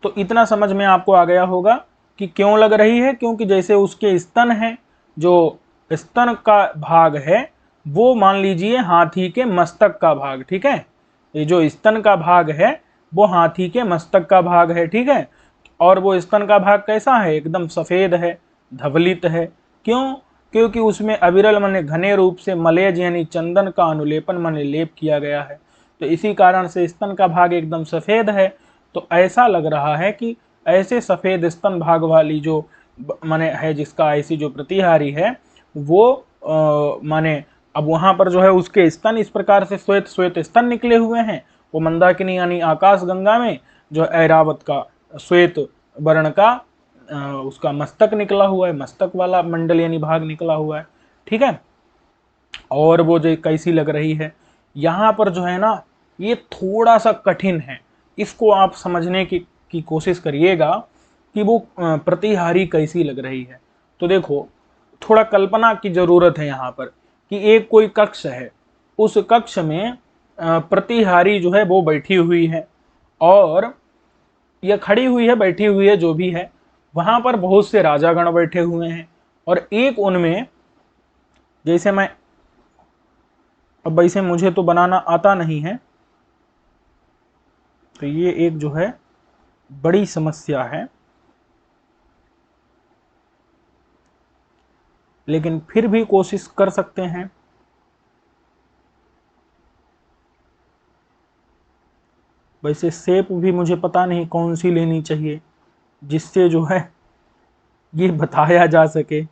तो इतना समझ में आपको आ गया होगा कि क्यों लग रही है, क्योंकि जैसे उसके स्तन है, जो स्तन का भाग है वो मान लीजिए हाथी के मस्तक का भाग। ठीक है, ये जो स्तन का भाग है वो हाथी के मस्तक का भाग है। ठीक है, और वो स्तन का भाग कैसा है, एकदम सफेद है, धवलित है। क्यों, क्योंकि उसमें अविरल माने घने रूप से मलेज यानी चंदन का अनुलेपन माने लेप किया गया है, तो इसी कारण से स्तन का भाग एकदम सफेद है। तो ऐसा लग रहा है कि ऐसे सफेद स्तन भाग वाली जो माने है, जिसका ऐसी जो प्रतिहारी है वो माने, अब वहां पर जो है उसके स्तन इस प्रकार से श्वेत श्वेत स्तन निकले हुए हैं, वो मंदाकिनी यानी आकाश गंगा में जो ऐरावत का श्वेत वर्ण का उसका मस्तक निकला हुआ है, मस्तक वाला मंडल यानी भाग निकला हुआ है, ठीक है। और वो जो कैसी लग रही है, यहाँ पर जो है ना ये थोड़ा सा कठिन है, इसको आप समझने की कोशिश करिएगा कि वो प्रतिहारी कैसी लग रही है। तो देखो थोड़ा कल्पना की जरूरत है यहाँ पर कि एक कोई कक्ष है, उस कक्ष में प्रतिहारी जो है वो बैठी हुई है और यह खड़ी हुई है, बैठी हुई है, जो भी है, वहां पर बहुत से राजागण बैठे हुए हैं और एक उनमें, जैसे मैं, अब वैसे मुझे तो बनाना आता नहीं है, तो ये एक जो है बड़ी समस्या है, लेकिन फिर भी कोशिश कर सकते हैं। वैसे शेप भी मुझे पता नहीं कौन सी लेनी चाहिए जिससे जो है ये बताया जा सके।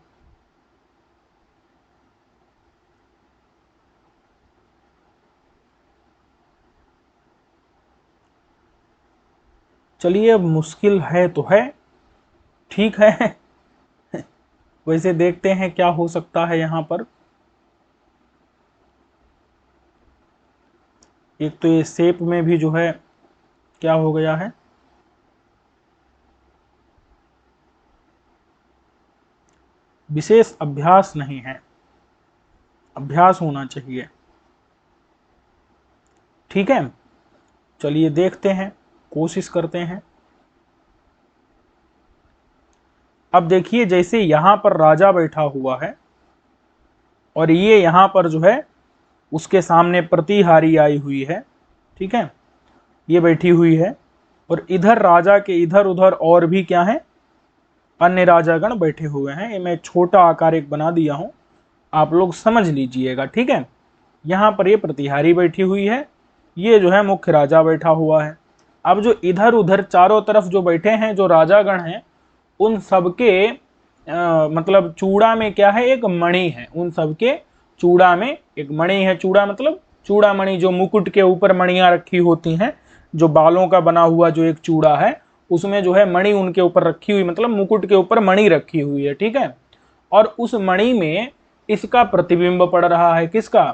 चलिए अब मुश्किल है तो है, ठीक है। वैसे देखते हैं क्या हो सकता है यहाँ पर। एक तो ये शेप में भी जो है क्या हो गया है, विशेष अभ्यास नहीं है, अभ्यास होना चाहिए, ठीक है। चलिए देखते हैं, कोशिश करते हैं। अब देखिए जैसे यहां पर राजा बैठा हुआ है और ये यहां पर जो है उसके सामने प्रतिहारी आई हुई है, ठीक है, ये बैठी हुई है और इधर राजा के इधर उधर और भी क्या है, अन्य राजागण बैठे हुए हैं। ये मैं छोटा आकार एक बना दिया हूं, आप लोग समझ लीजिएगा, ठीक है। यहाँ पर ये प्रतिहारी बैठी हुई है, ये जो है मुख्य राजा बैठा हुआ है। अब जो इधर उधर चारों तरफ जो बैठे हैं जो राजागण हैं, उन सबके मतलब चूड़ा में क्या है, एक मणि है, उन सबके चूड़ा में एक मणि है। चूड़ा मतलब चूड़ामणि, जो मुकुट के ऊपर मणियां रखी होती हैं, जो बालों का बना हुआ जो एक चूड़ा है, उसमें जो है मणि उनके ऊपर रखी हुई, मतलब मुकुट के ऊपर मणि रखी हुई है, ठीक है। और उस मणि में इसका प्रतिबिंब पड़ रहा है, किसका,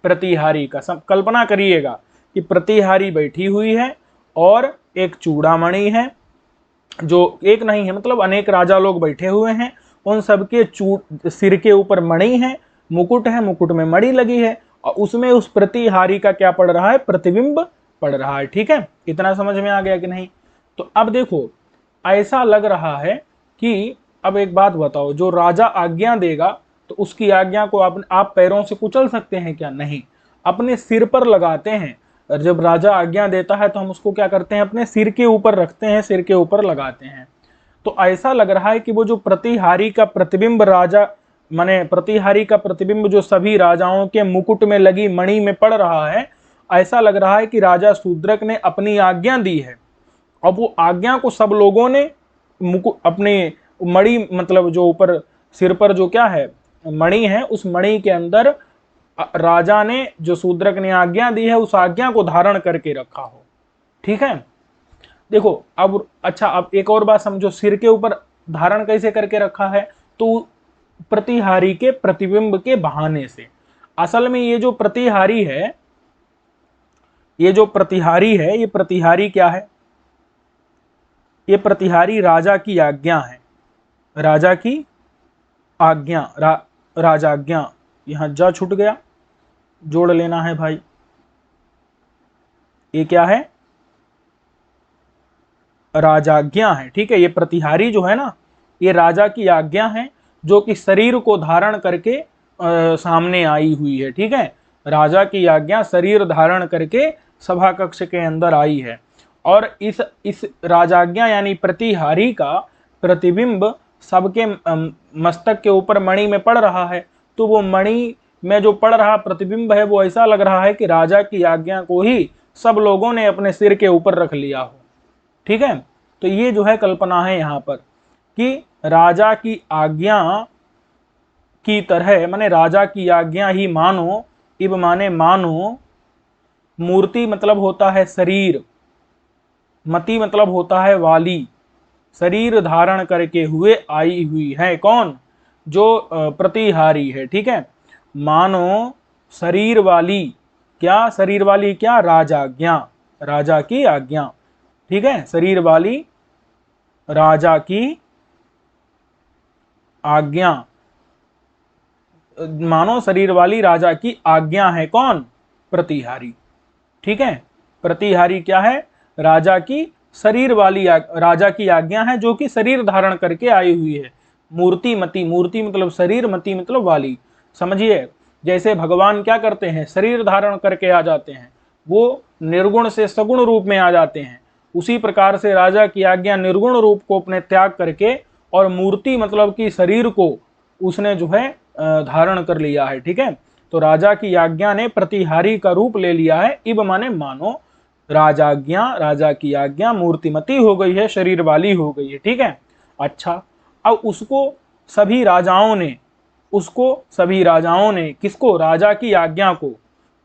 प्रतिहारी का। सब कल्पना करिएगा कि प्रतिहारी बैठी हुई है और एक चूड़ामणि है, जो एक नहीं है, मतलब अनेक राजा लोग बैठे हुए हैं, उन सबके सिर के ऊपर मणि है, मुकुट है, मुकुट में मणि लगी है और उसमें उस प्रतिहारी का क्या पड़ रहा है, प्रतिबिंब पड़ रहा है, ठीक है। इतना समझ में आ गया कि नहीं। तो अब देखो ऐसा लग रहा है कि, अब एक बात बताओ, जो राजा आज्ञा देगा तो उसकी आज्ञा को आप पैरों से कुचल सकते हैं क्या, नहीं, अपने सिर पर लगाते हैं। और जब राजा आज्ञा देता है तो हम उसको क्या करते हैं, अपने सिर के ऊपर रखते हैं, सिर के ऊपर लगाते हैं। तो ऐसा लग रहा है कि वो जो प्रतिहारी का प्रतिबिंब राजा, माने प्रतिहारी का प्रतिबिंब जो सभी राजाओं के मुकुट में लगी मणि में पड़ रहा है, ऐसा लग रहा है कि राजा शूद्रक ने अपनी आज्ञा दी है। अब वो आज्ञा को सब लोगों ने अपने मणि, मतलब जो ऊपर सिर पर जो क्या है मणि है, उस मणि के अंदर राजा ने, जो शूद्रक ने आज्ञा दी है, उस आज्ञा को धारण करके रखा हो, ठीक है। देखो अब अच्छा, अब एक और बात समझो, सिर के ऊपर धारण कैसे करके रखा है, तो प्रतिहारी के प्रतिबिंब के बहाने से। असल में ये जो प्रतिहारी है, ये जो प्रतिहारी है, ये प्रतिहारी क्या है, ये प्रतिहारी राजा की आज्ञा है, राजा की आज्ञा, राजाज्ञा, यहां जा छूट गया, जोड़ लेना है भाई। ये क्या है, राजाज्ञा है, ठीक है। ये प्रतिहारी जो है ना, ये राजा की आज्ञा है, जो कि शरीर को धारण करके सामने आई हुई है, ठीक है। राजा की आज्ञा शरीर धारण करके सभा कक्ष के अंदर आई है और इस राजाज्ञा यानी प्रतिहारी का प्रतिबिंब सबके मस्तक के ऊपर मणि में पड़ रहा है। तो वो मणि में जो पड़ रहा प्रतिबिंब है, वो ऐसा लग रहा है कि राजा की आज्ञा को ही सब लोगों ने अपने सिर के ऊपर रख लिया हो, ठीक है। तो ये जो है कल्पना है यहाँ पर कि राजा की आज्ञा की तरह, माने राजा की आज्ञा ही मानो, इब माने मानो, मूर्ति मतलब होता है शरीर, मति मतलब होता है वाली, शरीर धारण करके हुए आई हुई है। कौन? जो प्रतिहारी है, ठीक है। मानो शरीर वाली, क्या शरीर वाली, क्या राजाज्ञा, राजा की आज्ञा, ठीक है। शरीर वाली राजा की आज्ञा, मानो शरीर वाली राजा की आज्ञा है। कौन? प्रतिहारी, ठीक है। प्रतिहारी क्या है? राजा की शरीर वाली राजा की आज्ञा है, जो कि शरीर धारण करके आई हुई है। मूर्तिमती, मूर्ति मतलब शरीर, मति मतलब वाली, समझिए। जैसे भगवान क्या करते हैं? शरीर धारण करके आ जाते हैं, वो निर्गुण से सगुण रूप में आ जाते हैं। उसी प्रकार से राजा की आज्ञा निर्गुण रूप को अपने त्याग करके और मूर्ति मतलब कि शरीर को उसने जो है धारण कर लिया है, ठीक है। तो राजा की आज्ञा ने प्रतिहारी का रूप ले लिया है। इब माने मानो, राजाज्ञा, राजा की आज्ञा मूर्तिमती हो गई है, शरीर वाली हो गई है, ठीक है। अच्छा, अब उसको सभी राजाओं ने, उसको सभी राजाओं ने, किसको? राजा की आज्ञा को,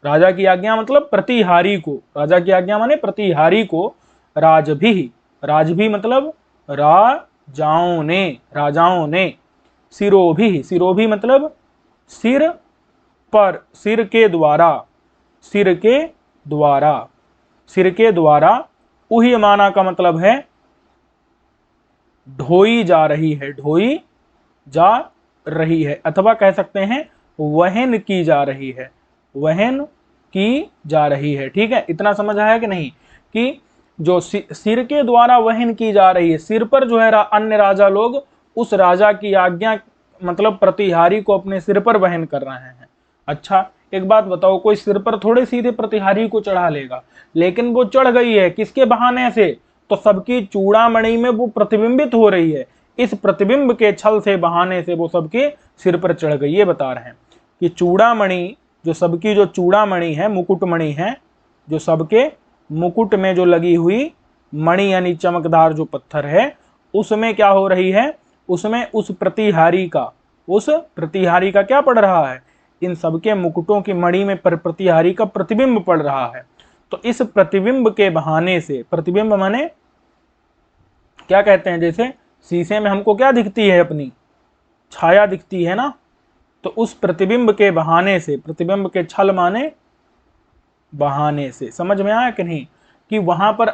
राजा की आज्ञा मतलब प्रतिहारी को, राजा की आज्ञा माने प्रतिहारी को, राजभी, राजभी मतलब राजाओं ने, राजाओं ने, सिरोभी, सिरोभी मतलब सिर पर, सिर के द्वारा, सिर के द्वारा, सिर के द्वारा, उह्यमाना का मतलब है ढोई जा रही है, ढोई जा रही है, अथवा कह सकते हैं वहन की जा रही है, वहन की जा रही है, ठीक है। इतना समझ आया कि नहीं? कि जो सिर के द्वारा वहन की जा रही है, सिर पर जो है अन्य राजा लोग उस राजा की आज्ञा मतलब प्रतिहारी को अपने सिर पर वहन कर रहे हैं। अच्छा, एक बात बताओ, कोई सिर पर थोड़े सीधे प्रतिहारी को चढ़ा लेगा, लेकिन वो चढ़ गई है, किसके बहाने से? तो सबकी चूड़ामणि में वो प्रतिबिंबित हो रही है, इस प्रतिबिंब के छल से, बहाने से वो सबके सिर पर चढ़ गई। ये बता रहे हैं कि चूड़ामणि, जो सबकी जो चूड़ामणि है, मुकुटमणि है, जो सबके मुकुट में जो लगी हुई मणि यानी चमकदार जो पत्थर है, उसमें क्या हो रही है? उसमें उस प्रतिहारी का, उस प्रतिहारी का क्या पड़ रहा है? इन सबके मुकुटों की मणि में प्रतिहारी का प्रतिबिंब पड़ रहा है। तो इस प्रतिबिंब के बहाने से, प्रतिबिंब माने क्या कहते हैं? जैसे शीशे में हमको क्या दिखती है? अपनी छाया दिखती है ना। तो उस प्रतिबिंब के बहाने से, प्रतिबिंब के छल माने बहाने से, समझ में आया कि नहीं? कि वहां पर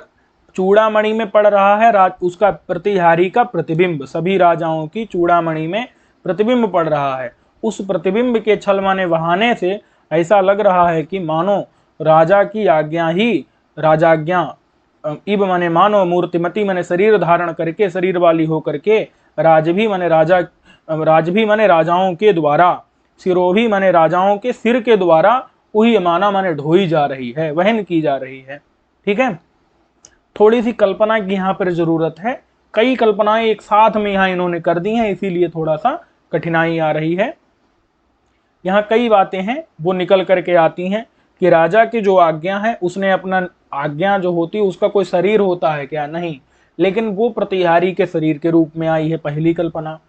चूड़ामणि में पड़ रहा है उसका प्रतिहारी का प्रतिबिंब, सभी राजाओं की चूड़ामणि में प्रतिबिंब पड़ रहा है। उस प्रतिबिंब के छल माने बहाने से ऐसा लग रहा है कि मानो राजा की आज्ञा ही, राजाज्ञा, इब माने मानो, मूर्तिमती माने शरीर धारण करके, शरीर वाली होकर के, राजभी माने राजा, राजभी माने राजाओं के द्वारा, सिरोभी माने राजाओं के सिर के द्वारा, वही माना माने ढोई जा रही है, वहन की जा रही है, ठीक है। थोड़ी सी कल्पना की यहाँ पर जरूरत है, कई कल्पनाएं एक साथ में यहाँ इन्होंने कर दी हैं, इसीलिए थोड़ा सा कठिनाई आ रही है। यहाँ कई बातें हैं वो निकल करके आती हैं कि राजा की जो आज्ञा है, उसने अपना आज्ञा जो होती है उसका कोई शरीर होता है क्या? नहीं, लेकिन वो प्रतिहारी के शरीर के रूप में आई है, पहली कल्पना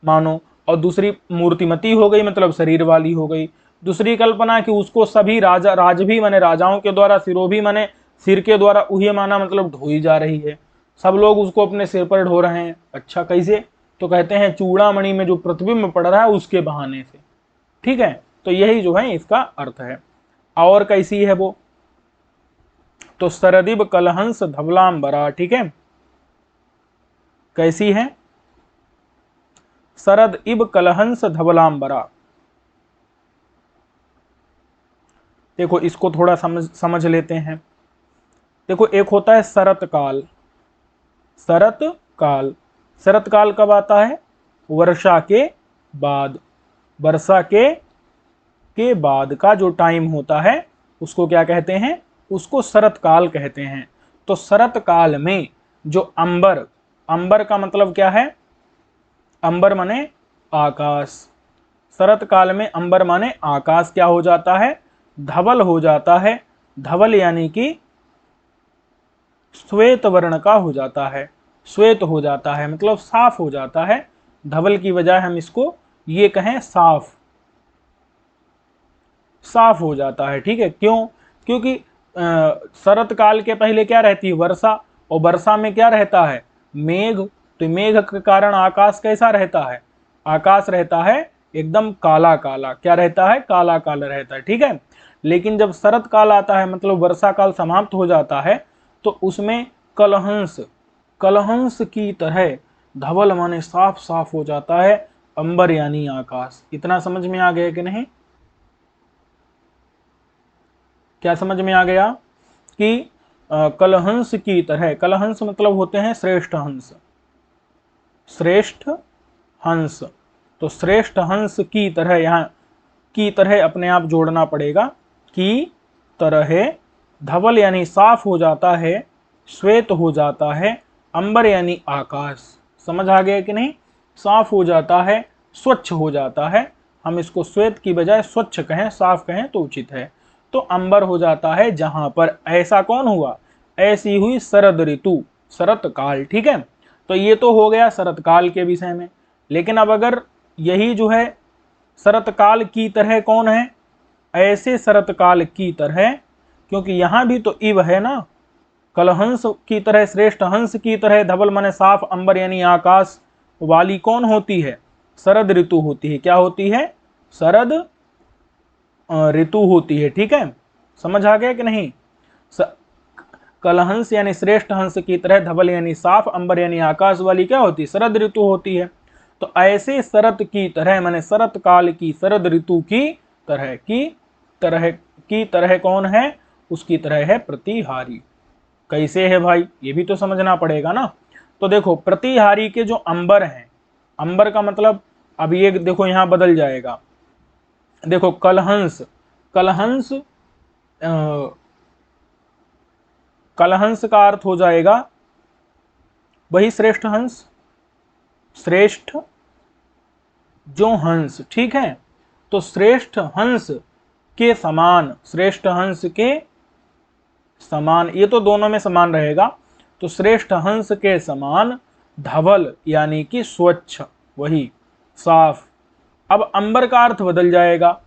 मानो। और दूसरी मूर्तिमती हो गई, मतलब शरीर वाली हो गई। दूसरी कल्पना कि उसको सभी राजा, राजभी माने राजाओं के द्वारा, सिरोभी माने सिर के द्वारा, उही माना मतलब ढोई जा रही है, सब लोग उसको अपने सिर पर ढो रहे हैं। अच्छा, कैसे? तो कहते हैं चूड़ामणि में जो प्रतिबिंब पड़ रहा है उसके बहाने से, ठीक है। तो यही जो है इसका अर्थ है। और कैसी है वो? तो सरदिब कलहंस धवलांबरा, ठीक है। कैसी है? शरद इब कलहंस धवलांबरा। देखो इसको थोड़ा समझ लेते हैं। देखो, एक होता है शरत काल। शरत काल, शरत काल कब आता है? वर्षा के बाद, वर्षा के बाद का जो टाइम होता है उसको क्या कहते हैं? उसको शरत काल कहते हैं। तो शरत काल में जो अंबर, अंबर का मतलब क्या है? अंबर माने आकाश। शरत काल में अंबर माने आकाश क्या हो जाता है? धवल हो जाता है। धवल यानी कि श्वेत वर्ण का हो जाता है, श्वेत हो जाता है मतलब साफ हो जाता है। धवल की बजाय हम इसको ये कहें साफ, साफ हो जाता है, ठीक है। क्यों? क्योंकि शरत काल के पहले क्या रहती है? वर्षा, और वर्षा में क्या रहता है? मेघ, तो मेघ के कारण आकाश कैसा रहता है? आकाश रहता है एकदम काला काला। क्या रहता है? काला काला रहता है, ठीक है। लेकिन जब शरत काल आता है, मतलब वर्षा काल समाप्त हो जाता है, तो उसमें कलहंस, कलहंस की तरह धवल माने साफ साफ हो जाता है अंबर यानी आकाश। इतना समझ में आ गया कि नहीं? क्या समझ में आ गया कि कलहंस की तरह, कलहंस मतलब होते हैं श्रेष्ठ हंस, श्रेष्ठ हंस। तो श्रेष्ठ हंस की तरह, यहाँ की तरह अपने आप जोड़ना पड़ेगा, की तरह धवल यानी साफ हो जाता है, श्वेत हो जाता है अंबर यानी आकाश। समझ आ गया कि नहीं? साफ हो जाता है, स्वच्छ हो जाता है। हम इसको श्वेत की बजाय स्वच्छ कहें, साफ कहें तो उचित है। तो अंबर हो जाता है जहां पर। ऐसा कौन हुआ? ऐसी हुई शरद ऋतु, शरत काल, ठीक है। तो ये तो हो गया शरत काल के विषय में। लेकिन अब अगर यही जो है शरत काल की तरह कौन है? ऐसे शरत काल की तरह, क्योंकि यहां भी तो इव है ना, कलहंस की तरह, श्रेष्ठ हंस की तरह धवल माने साफ अंबर यानी आकाश वाली कौन होती है? शरद ऋतु होती है। क्या होती है? शरद ऋतु होती है, ठीक है। समझ आ गया कि नहीं? कलहंस यानी श्रेष्ठ हंस की तरह धवल यानी साफ अंबर यानी आकाश वाली क्या होती है? शरद ऋतु होती है। तो ऐसे शरत की तरह माने शरत काल की, शरद ऋतु की तरह, की तरह कौन है? उसकी तरह है प्रतिहारी। कैसे है भाई? ये भी तो समझना पड़ेगा ना। तो देखो प्रतिहारी के जो अंबर हैं, अंबर का मतलब अब ये देखो यहां बदल जाएगा। देखो कलहंस, कलहंस कलहंस का अर्थ हो जाएगा वही श्रेष्ठ हंस, श्रेष्ठ जो हंस, ठीक है। तो श्रेष्ठ हंस के समान, श्रेष्ठ हंस के समान, ये तो दोनों में समान रहेगा। तो श्रेष्ठ हंस के समान धवल यानी कि स्वच्छ, वही साफ। अब अंबर का अर्थ बदल जाएगा।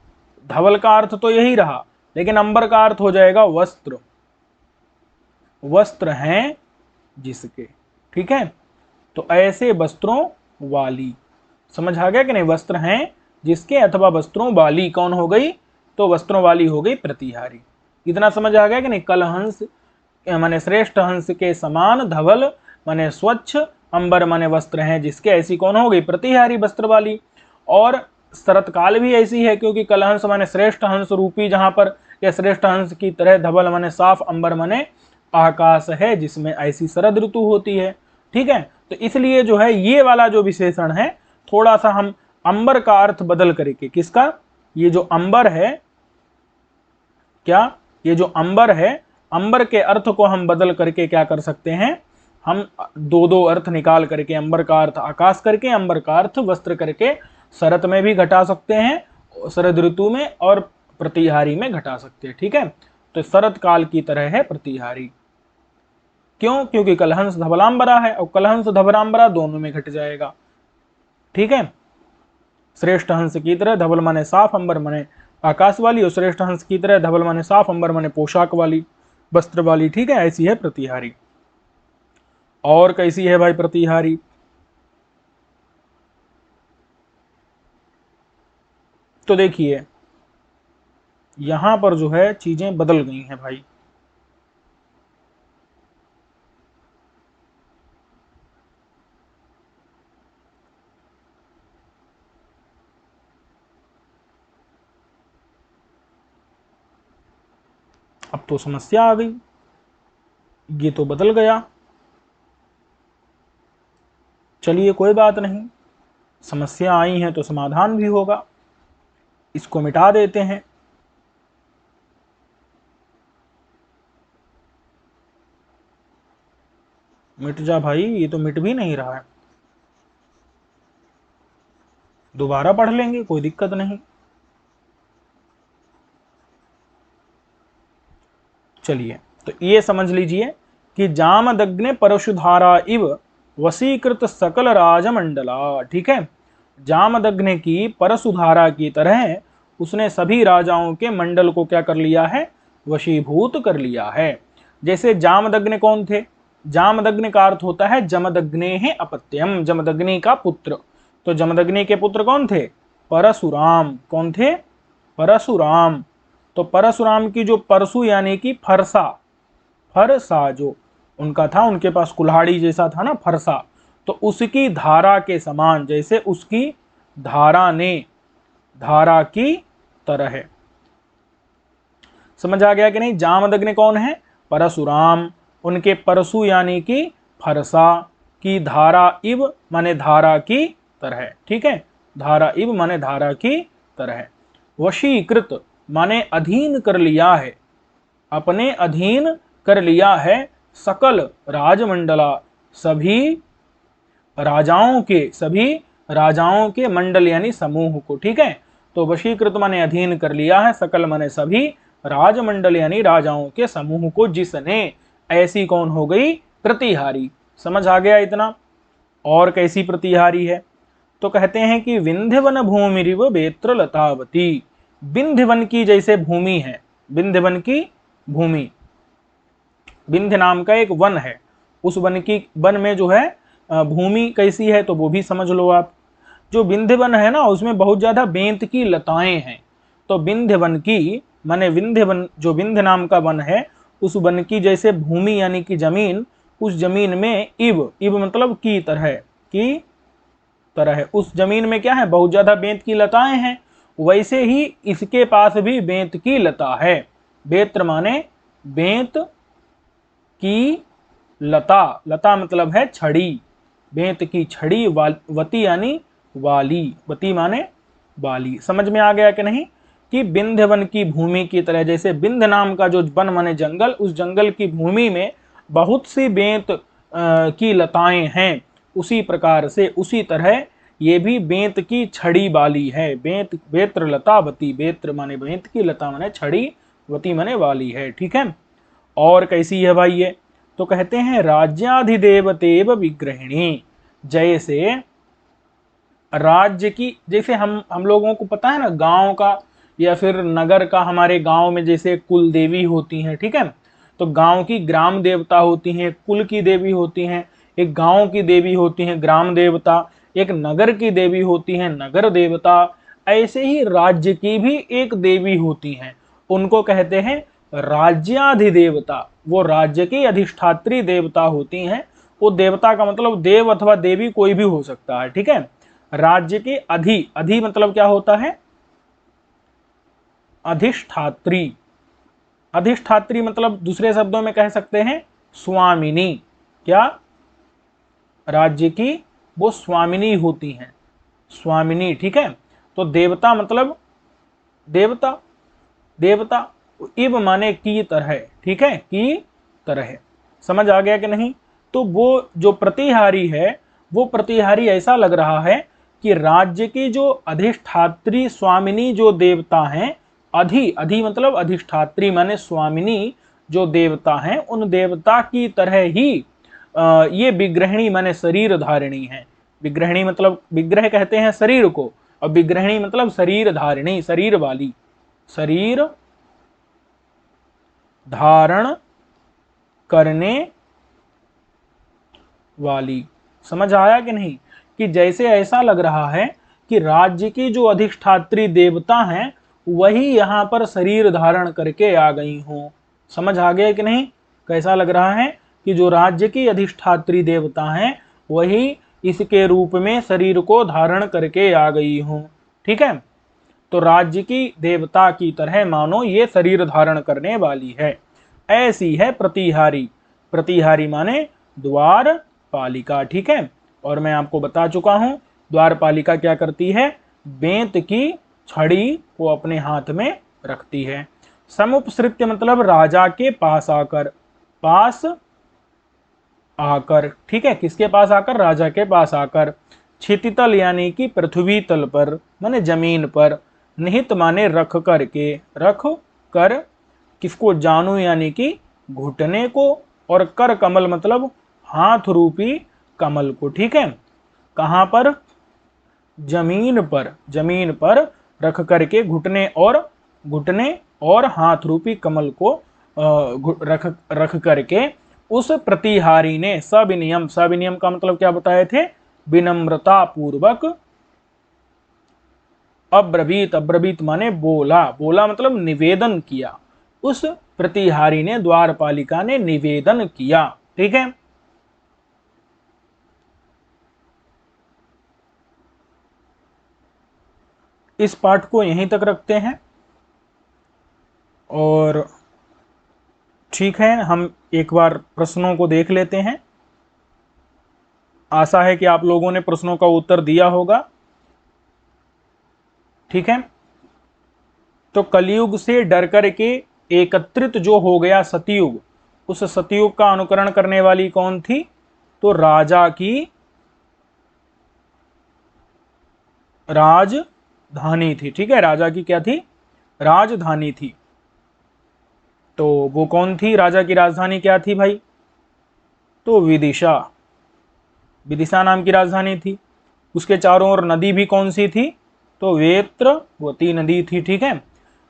धवल का अर्थ तो यही रहा, लेकिन अंबर का अर्थ हो जाएगा वस्त्र, वस्त्र हैं जिसके, ठीक है। तो ऐसे वस्त्रों वाली। समझ आ गया कि नहीं? वस्त्र हैं जिसके अथवा वस्त्रों वाली कौन हो गई? तो वस्त्रों वाली हो गई प्रतिहारी। इतना समझ आ गया कि नहीं? कलहंस माने श्रेष्ठ हंस के समान, धवल माने स्वच्छ, अंबर माने वस्त्र हैं जिसके, ऐसी कौन हो गई? प्रतिहारी, वस्त्र वाली। और शरतकाल भी ऐसी है, क्योंकि कलहंस माने श्रेष्ठ हंस रूपी, जहां पर यह श्रेष्ठ हंस की तरह धवल माने साफ, अंबर माने आकाश है जिसमें ऐसी शरद ऋतु होती है, ठीक है। तो इसलिए जो है ये वाला जो विशेषण है, थोड़ा सा हम अंबर का अर्थ बदल करके, किसका? ये जो अंबर है, क्या ये जो अंबर है, अंबर के अर्थ को हम बदल करके क्या कर सकते हैं? हम दो दो अर्थ निकाल करके, अंबर का अर्थ आकाश करके, अंबर का अर्थ वस्त्र करके, शरत में भी घटा सकते हैं, शरद ऋतु में, और प्रतिहारी में घटा सकते हैं, ठीक है। तो शरत काल की तरह है प्रतिहारी। क्यों? क्योंकि कलहंस धवलांबरा है, और कलहंस धवलांबरा दोनों में घट जाएगा, ठीक है। श्रेष्ठ हंस की तरह धवल माने साफ, अंबर माने आकाश वाली, और श्रेष्ठ हंस की तरह धवल माने साफ, अंबर माने पोशाक वाली, वस्त्र वाली, ठीक है। ऐसी है प्रतिहारी। और कैसी है भाई प्रतिहारी? तो देखिए यहां पर जो है चीजें बदल गई हैं भाई। अब तो समस्या आ गई, ये तो बदल गया। चलिए कोई बात नहीं, समस्या आई है तो समाधान भी होगा। इसको मिटा देते हैं। मिट जा भाई, ये तो मिट भी नहीं रहा है। दोबारा पढ़ लेंगे, कोई दिक्कत नहीं। चलिए तो ये समझ लीजिए कि जामदग्ने परशुधारा इव वसीकृत सकल राजमंडला, ठीक है। जामदग्ने की परशुधारा की तरह उसने सभी राजाओं के मंडल को क्या कर लिया है? वशीभूत कर लिया है। जैसे जामदग्ने कौन थे? जामदग्नि का अर्थ होता है जमदग्ने अपत्यम, जमदग्नि का पुत्र। तो जमदग्नि के पुत्र कौन थे? परशुराम। कौन थे? परशुराम। तो परशुराम की जो परशु यानी कि फरसा, फरसा जो उनका था, उनके पास कुल्हाड़ी जैसा था ना फरसा, तो उसकी धारा के समान, जैसे उसकी धारा ने, धारा की तरह। समझ आ गया कि नहीं? जामदग्नि कौन है? परशुराम। उनके परशु यानी कि फरसा की धारा इव माने धारा की तरह। ठीक है, धारा इव माने धारा की तरह। वशीकृत माने अधीन कर लिया है, अपने अधीन कर लिया है, सकल राजमंडला, सभी राजाओं के मंडल यानी समूह को। ठीक है, तो वशीकृत माने अधीन कर लिया है, सकल माने सभी, राजमंडल यानी राजाओं के समूह को, जिसने, ऐसी कौन हो गई? प्रतिहारी। समझ आ गया इतना? और कैसी प्रतिहारी है? तो कहते हैं कि विंध्यवन भूमिरिव बेत्र लतावती, विंध्यवन की जैसे भूमि है, विंध्यवन की भूमि, विंध्य नाम का एक वन है, उस वन में जो है भूमि कैसी है तो वो भी समझ लो आप। जो विंध्य वन है ना, उसमें बहुत ज्यादा बेंत की लताएं हैं। तो विंध्य वन की माने विंध्य वन, जो विंध्य नाम का वन है, उस वन की जैसे भूमि यानी कि जमीन, उस जमीन में इव, इव मतलब की तरह, की तरह, उस जमीन में क्या है? बहुत ज्यादा बेंत की लताएं हैं। वैसे ही इसके पास भी बेंत की लता है। बेत्र माने बेंत की लता, लता मतलब है छड़ी, बेंत की छड़ी, वती यानी वाली, वती माने वाली। समझ में आ गया कि नहीं? कि विंध्य वन की भूमि की तरह, जैसे विंध्य नाम का जो वन माने जंगल, उस जंगल की भूमि में बहुत सी बेंत की लताएं हैं, उसी प्रकार से, उसी तरह ये भी बेंत की छड़ी वाली है। बेंत, बेत्र लता वती, बेत्र माने बेंत की, लता माने छड़ी, वती माने वाली है। ठीक है, और कैसी है भाई ये? तो कहते हैं राज्याधिदेवतेव विग्रहिणी, जैसे राज्य की, जैसे हम लोगों को पता है ना, गांव का या फिर नगर का, हमारे गांव में जैसे कुल देवी होती हैं। ठीक है, तो गांव की ग्राम देवता होती हैं, कुल की देवी होती हैं, एक गांव की देवी होती हैं ग्राम देवता, एक नगर की देवी होती है नगर देवता। ऐसे ही राज्य की भी एक देवी होती हैं, उनको कहते हैं राज्याधिदेवता। वो राज्य की अधिष्ठात्री देवता होती हैं। वो देवता का मतलब देव अथवा देवी कोई भी हो सकता है। ठीक है, राज्य के अधि, अधि मतलब क्या होता है? अधिष्ठात्री। अधिष्ठात्री मतलब दूसरे शब्दों में कह सकते हैं स्वामिनी। क्या? राज्य की वो स्वामिनी होती हैं, स्वामिनी। ठीक है, तो देवता मतलब देवता, देवता, इव माने की तरह। ठीक है, की तरह। समझ आ गया कि नहीं? तो वो जो प्रतिहारी है, वो प्रतिहारी ऐसा लग रहा है कि राज्य की जो अधिष्ठात्री स्वामिनी जो देवता हैं, अधि, अधि मतलब अधिष्ठात्री माने स्वामिनी जो देवता हैं, उन देवता की तरह ही ये विग्रहिणी माने शरीर धारिणी है। विग्रहिणी मतलब, विग्रह कहते हैं शरीर को, और विग्रहिणी मतलब शरीर धारिणी, शरीर वाली, शरीर धारण करने वाली। समझ आया कि नहीं? कि जैसे ऐसा लग रहा है कि राज्य की जो अधिष्ठात्री देवता हैं, वही यहां पर शरीर धारण करके आ गई हों। समझ आ गया कि नहीं? कैसा लग रहा है कि जो राज्य की अधिष्ठात्री देवता हैं, वही इसके रूप में शरीर को धारण करके आ गई हों। ठीक है, तो राज्य की देवता की तरह मानो ये शरीर धारण करने वाली है। ऐसी है प्रतिहारी। प्रतिहारी माने द्वार पालिका। ठीक है, और मैं आपको बता चुका हूं द्वार पालिका क्या करती है? बेंत की छड़ी को अपने हाथ में रखती है। समुपसृत्य मतलब राजा के पास आकर, पास आकर। ठीक है, किसके पास आकर? राजा के पास आकर। क्षितितल यानी कि पृथ्वी तल पर माने जमीन पर, निहित माने रख करके, रख कर, किसको? जानू यानी कि घुटने को, और कर कमल मतलब हाथ रूपी कमल को। ठीक है, कहां पर? जमीन पर, जमीन पर रख करके घुटने और हाथ रूपी कमल को रख करके उस प्रतिहारी ने सविनियम, सविनियम का मतलब क्या बताए थे, विनम्रता पूर्वक, अब्रवीत, अब्रवीत माने बोला, बोला मतलब निवेदन किया, उस प्रतिहारी ने, द्वारपालिका ने निवेदन किया। ठीक है, इस पाठ को यहीं तक रखते हैं और ठीक है, हम एक बार प्रश्नों को देख लेते हैं। आशा है कि आप लोगों ने प्रश्नों का उत्तर दिया होगा। ठीक है, तो कलयुग से डर करके एकत्रित जो हो गया सतयुग, उस सतयुग का अनुकरण करने वाली कौन थी, तो राजा की राजधानी थी। ठीक है, राजा की क्या थी, राजधानी थी। तो वो कौन थी, राजा की राजधानी क्या थी भाई, तो विदिशा, विदिशा नाम की राजधानी थी। उसके चारों ओर नदी भी कौन सी थी, तो वेत्रवती नदी थी। ठीक है,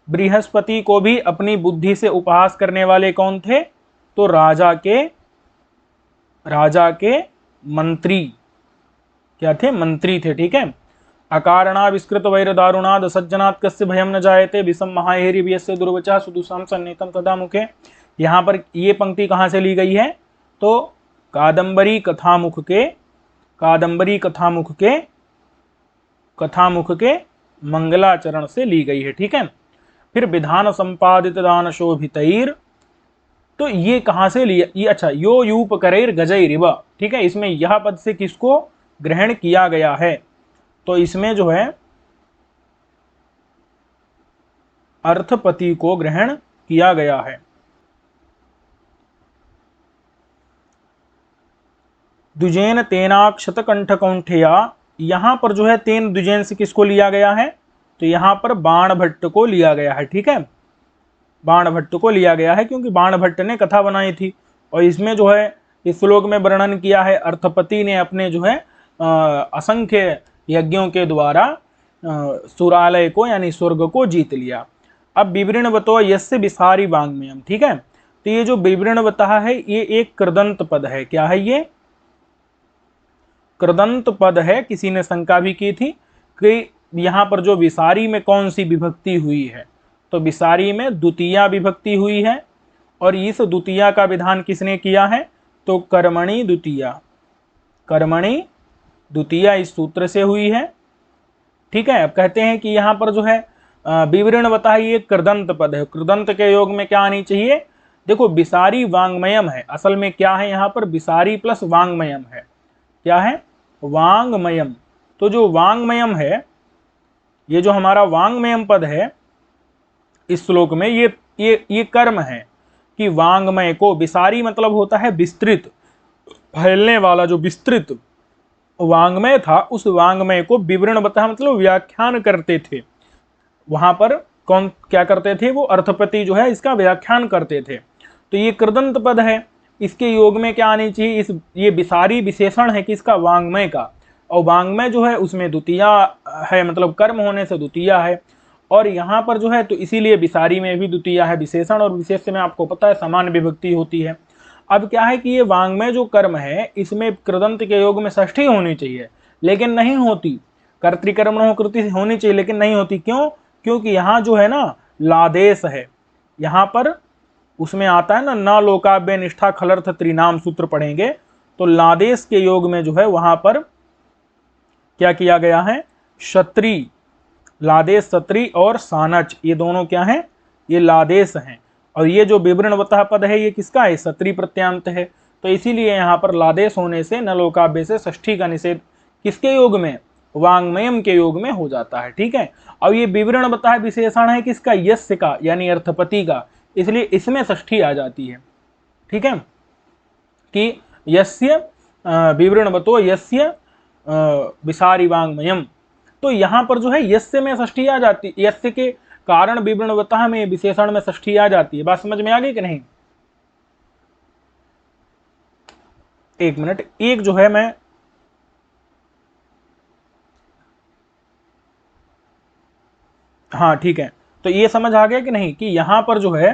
बृहस्पति को भी अपनी बुद्धि से उपहास करने वाले कौन थे, तो राजा के मंत्री, क्या थे, मंत्री थे। ठीक है, अकारणा विस्कृत वैर दारुणाद सज्जनात् कस्य भयम न जायते विषम महाहेरि व्यस्य दुर्वचा सुदुषाम सन्नीतम तदा मुखे। यहाँ पर ये पंक्ति कहाँ से ली गई है, तो कादम्बरी कथामुख के मंगलाचरण से ली गई है। ठीक है, फिर विधान संपादित दान शोभितैर, तो ये कहां से लिया, ये अच्छा, यो यूप करेर गजैरिव। ठीक है, इसमें यह पद से किसको ग्रहण किया गया है, तो इसमें जो है अर्थपति को ग्रहण किया गया है। द्विजेन तेनाक्षत कंठ कौंठया, यहां पर जो है तेन द्विजेन से किसको लिया गया है, तो यहां पर बाण भट्ट को लिया गया है। ठीक है, बाण भट्ट को लिया गया है क्योंकि बाण भट्ट ने कथा बनाई थी। और इसमें जो है इस श्लोक में वर्णन किया है, अर्थपति ने अपने जो है असंख्य यज्ञों के द्वारा सुरालय को यानी स्वर्ग को जीत लिया। अब विवृणवतो यस्य विसारी वांग्मयम। ठीक है, तो ये जो विवृणवतः है ये एक कृदंत पद है। क्या है ये, कृदंत पद है। किसी ने शंका भी की थी कि यहाँ पर जो विसारी में कौन सी विभक्ति हुई है, तो विसारी में द्वितीया विभक्ति हुई है। और इस द्वितीया का विधान किसने किया है, तो कर्मणि द्वितीया, कर्मणि द्वितीया इस सूत्र से हुई है। ठीक है, अब कहते हैं कि यहाँ पर जो है विवरण बताइए, कृदंत पद है, कृदंत के योग में क्या आनी चाहिए, देखो विसारी वांग्मयम है, असल में क्या है यहाँ पर, विसारी प्लस वांग्मयम है। क्या है, वांग्मयम। तो जो वांग्मयम है, ये जो हमारा वांग्मयम पद है इस श्लोक में, ये कर्म है कि वांग्मय को, विसारी मतलब होता है विस्तृत, फैलने वाला, जो विस्तृत वांग्मय था उस वांग्मय को विवरण बता मतलब व्याख्यान करते थे। वहां पर कौन क्या करते थे, वो अर्थपति जो है इसका व्याख्यान करते थे। तो ये कृदंत पद है, इसके योग में क्या आनी चाहिए, इस ये विसारी विशेषण है किसका, वांग्मय का। और वांग्मय जो है उसमें द्वितीया है, मतलब कर्म होने से द्वितीया है। और यहाँ पर जो है तो इसीलिए विसारी में भी द्वितीया है, विशेषण और विशेष में आपको पता है समान विभक्ति होती है। अब क्या है कि ये वांग्मय जो कर्म है इसमें कृदंत के योग में षष्ठी होनी चाहिए, लेकिन नहीं होती, कर्तृकर्मणों कृति होनी चाहिए लेकिन नहीं होती। क्यों, क्योंकि यहाँ जो है ना लादेश है, यहाँ पर उसमें आता है ना, न लोकाव्य निष्ठा खलर्थ त्रिनाम सूत्र पढ़ेंगे, तो लादेश के योग में जो है वहां पर क्या किया गया है, क्षत्रि, लादेश क्षत्रि और सानच, ये दोनों क्या हैं, ये लादेश हैं। और ये जो विवरणवतः पद है ये किसका है, क्षत्रि प्रत्यांत है। तो इसीलिए यहाँ पर लादेश होने से न लोकाव्य से षष्ठी का निषेध किसके योग में, वांग्मयम के योग में हो जाता है। ठीक है, अब ये विवरण बता है विशेषण है किसका, यस्य का यानी अर्थपति का, इसलिए इसमें षष्ठी आ जाती है। ठीक है, कि यस्य विवरणवतो यस्य विसारी वांग्मयम, तो यहां पर जो है यस्य में षष्ठी आ जाती है, यस्य के कारण विवरणवतः में विशेषण में षष्ठी आ जाती है। बात समझ में आ गई कि नहीं, एक मिनट, एक जो है मैं हाँ ठीक है, तो ये समझ आ गया कि नहीं कि यहां पर जो है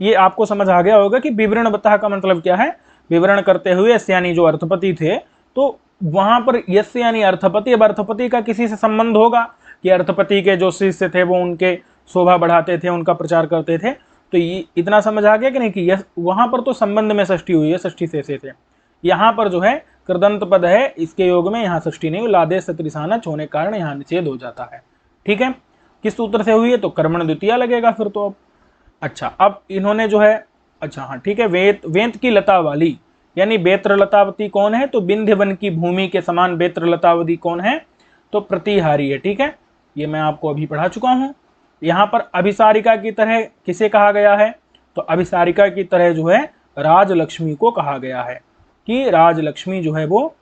ये आपको समझ आ गया होगा कि विवरणवतः का मतलब क्या है, विवरण करते हुए यस्य यानी जो अर्थपति थे, तो वहां पर यस्य यानी अर्थपति। अब अर्थपति का किसी से संबंध होगा कि अर्थपति के जो शिष्य थे वो उनके शोभा बढ़ाते थे, उनका प्रचार करते थे। तो ये इतना समझ आ गया कि नहीं कि यस, वहां पर तो संबंध में षष्ठी हुई है, षष्ठी से थे। यहाँ पर जो है कृदंत पद है, इसके योग में यहाँ षष्ठी नहीं, लादेश त्रिसानच होने के कारण यहाँ निषेध हो जाता है। ठीक है, किस सूत्र से हुई है, तो कर्मण द्वितीय लगेगा फिर तो। अब अच्छा, अब इन्होंने जो है, अच्छा हाँ ठीक है, वेंत की लता वाली यानी बेत्र लतावती कौन है, तो विंध्य वन की भूमि के समान बेत्र लतावती कौन है, तो प्रतिहारी है। ठीक है, ये मैं आपको अभी पढ़ा चुका हूं। यहाँ पर अभिसारिका की तरह किसे कहा गया है, तो अभिसारिका की तरह जो है राजलक्ष्मी को कहा गया है कि राजलक्ष्मी जो है वो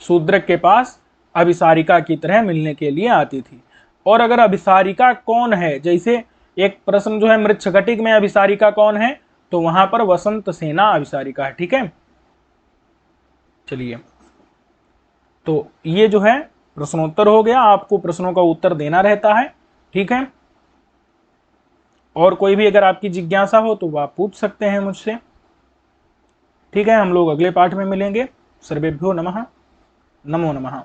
शूद्रक के पास अभिसारिका की तरह मिलने के लिए आती थी। और अगर अभिसारिका कौन है, जैसे एक प्रश्न जो है मृच्छकटिक में अभिसारिका कौन है, तो वहां पर वसंत सेना अभिसारिका है। ठीक है, चलिए, तो ये जो है प्रश्नोत्तर हो गया, आपको प्रश्नों का उत्तर देना रहता है। ठीक है, और कोई भी अगर आपकी जिज्ञासा हो तो आप पूछ सकते हैं मुझसे। ठीक है, हम लोग अगले पाठ में मिलेंगे। सर्वेभ्यो नमः, नमो नमः।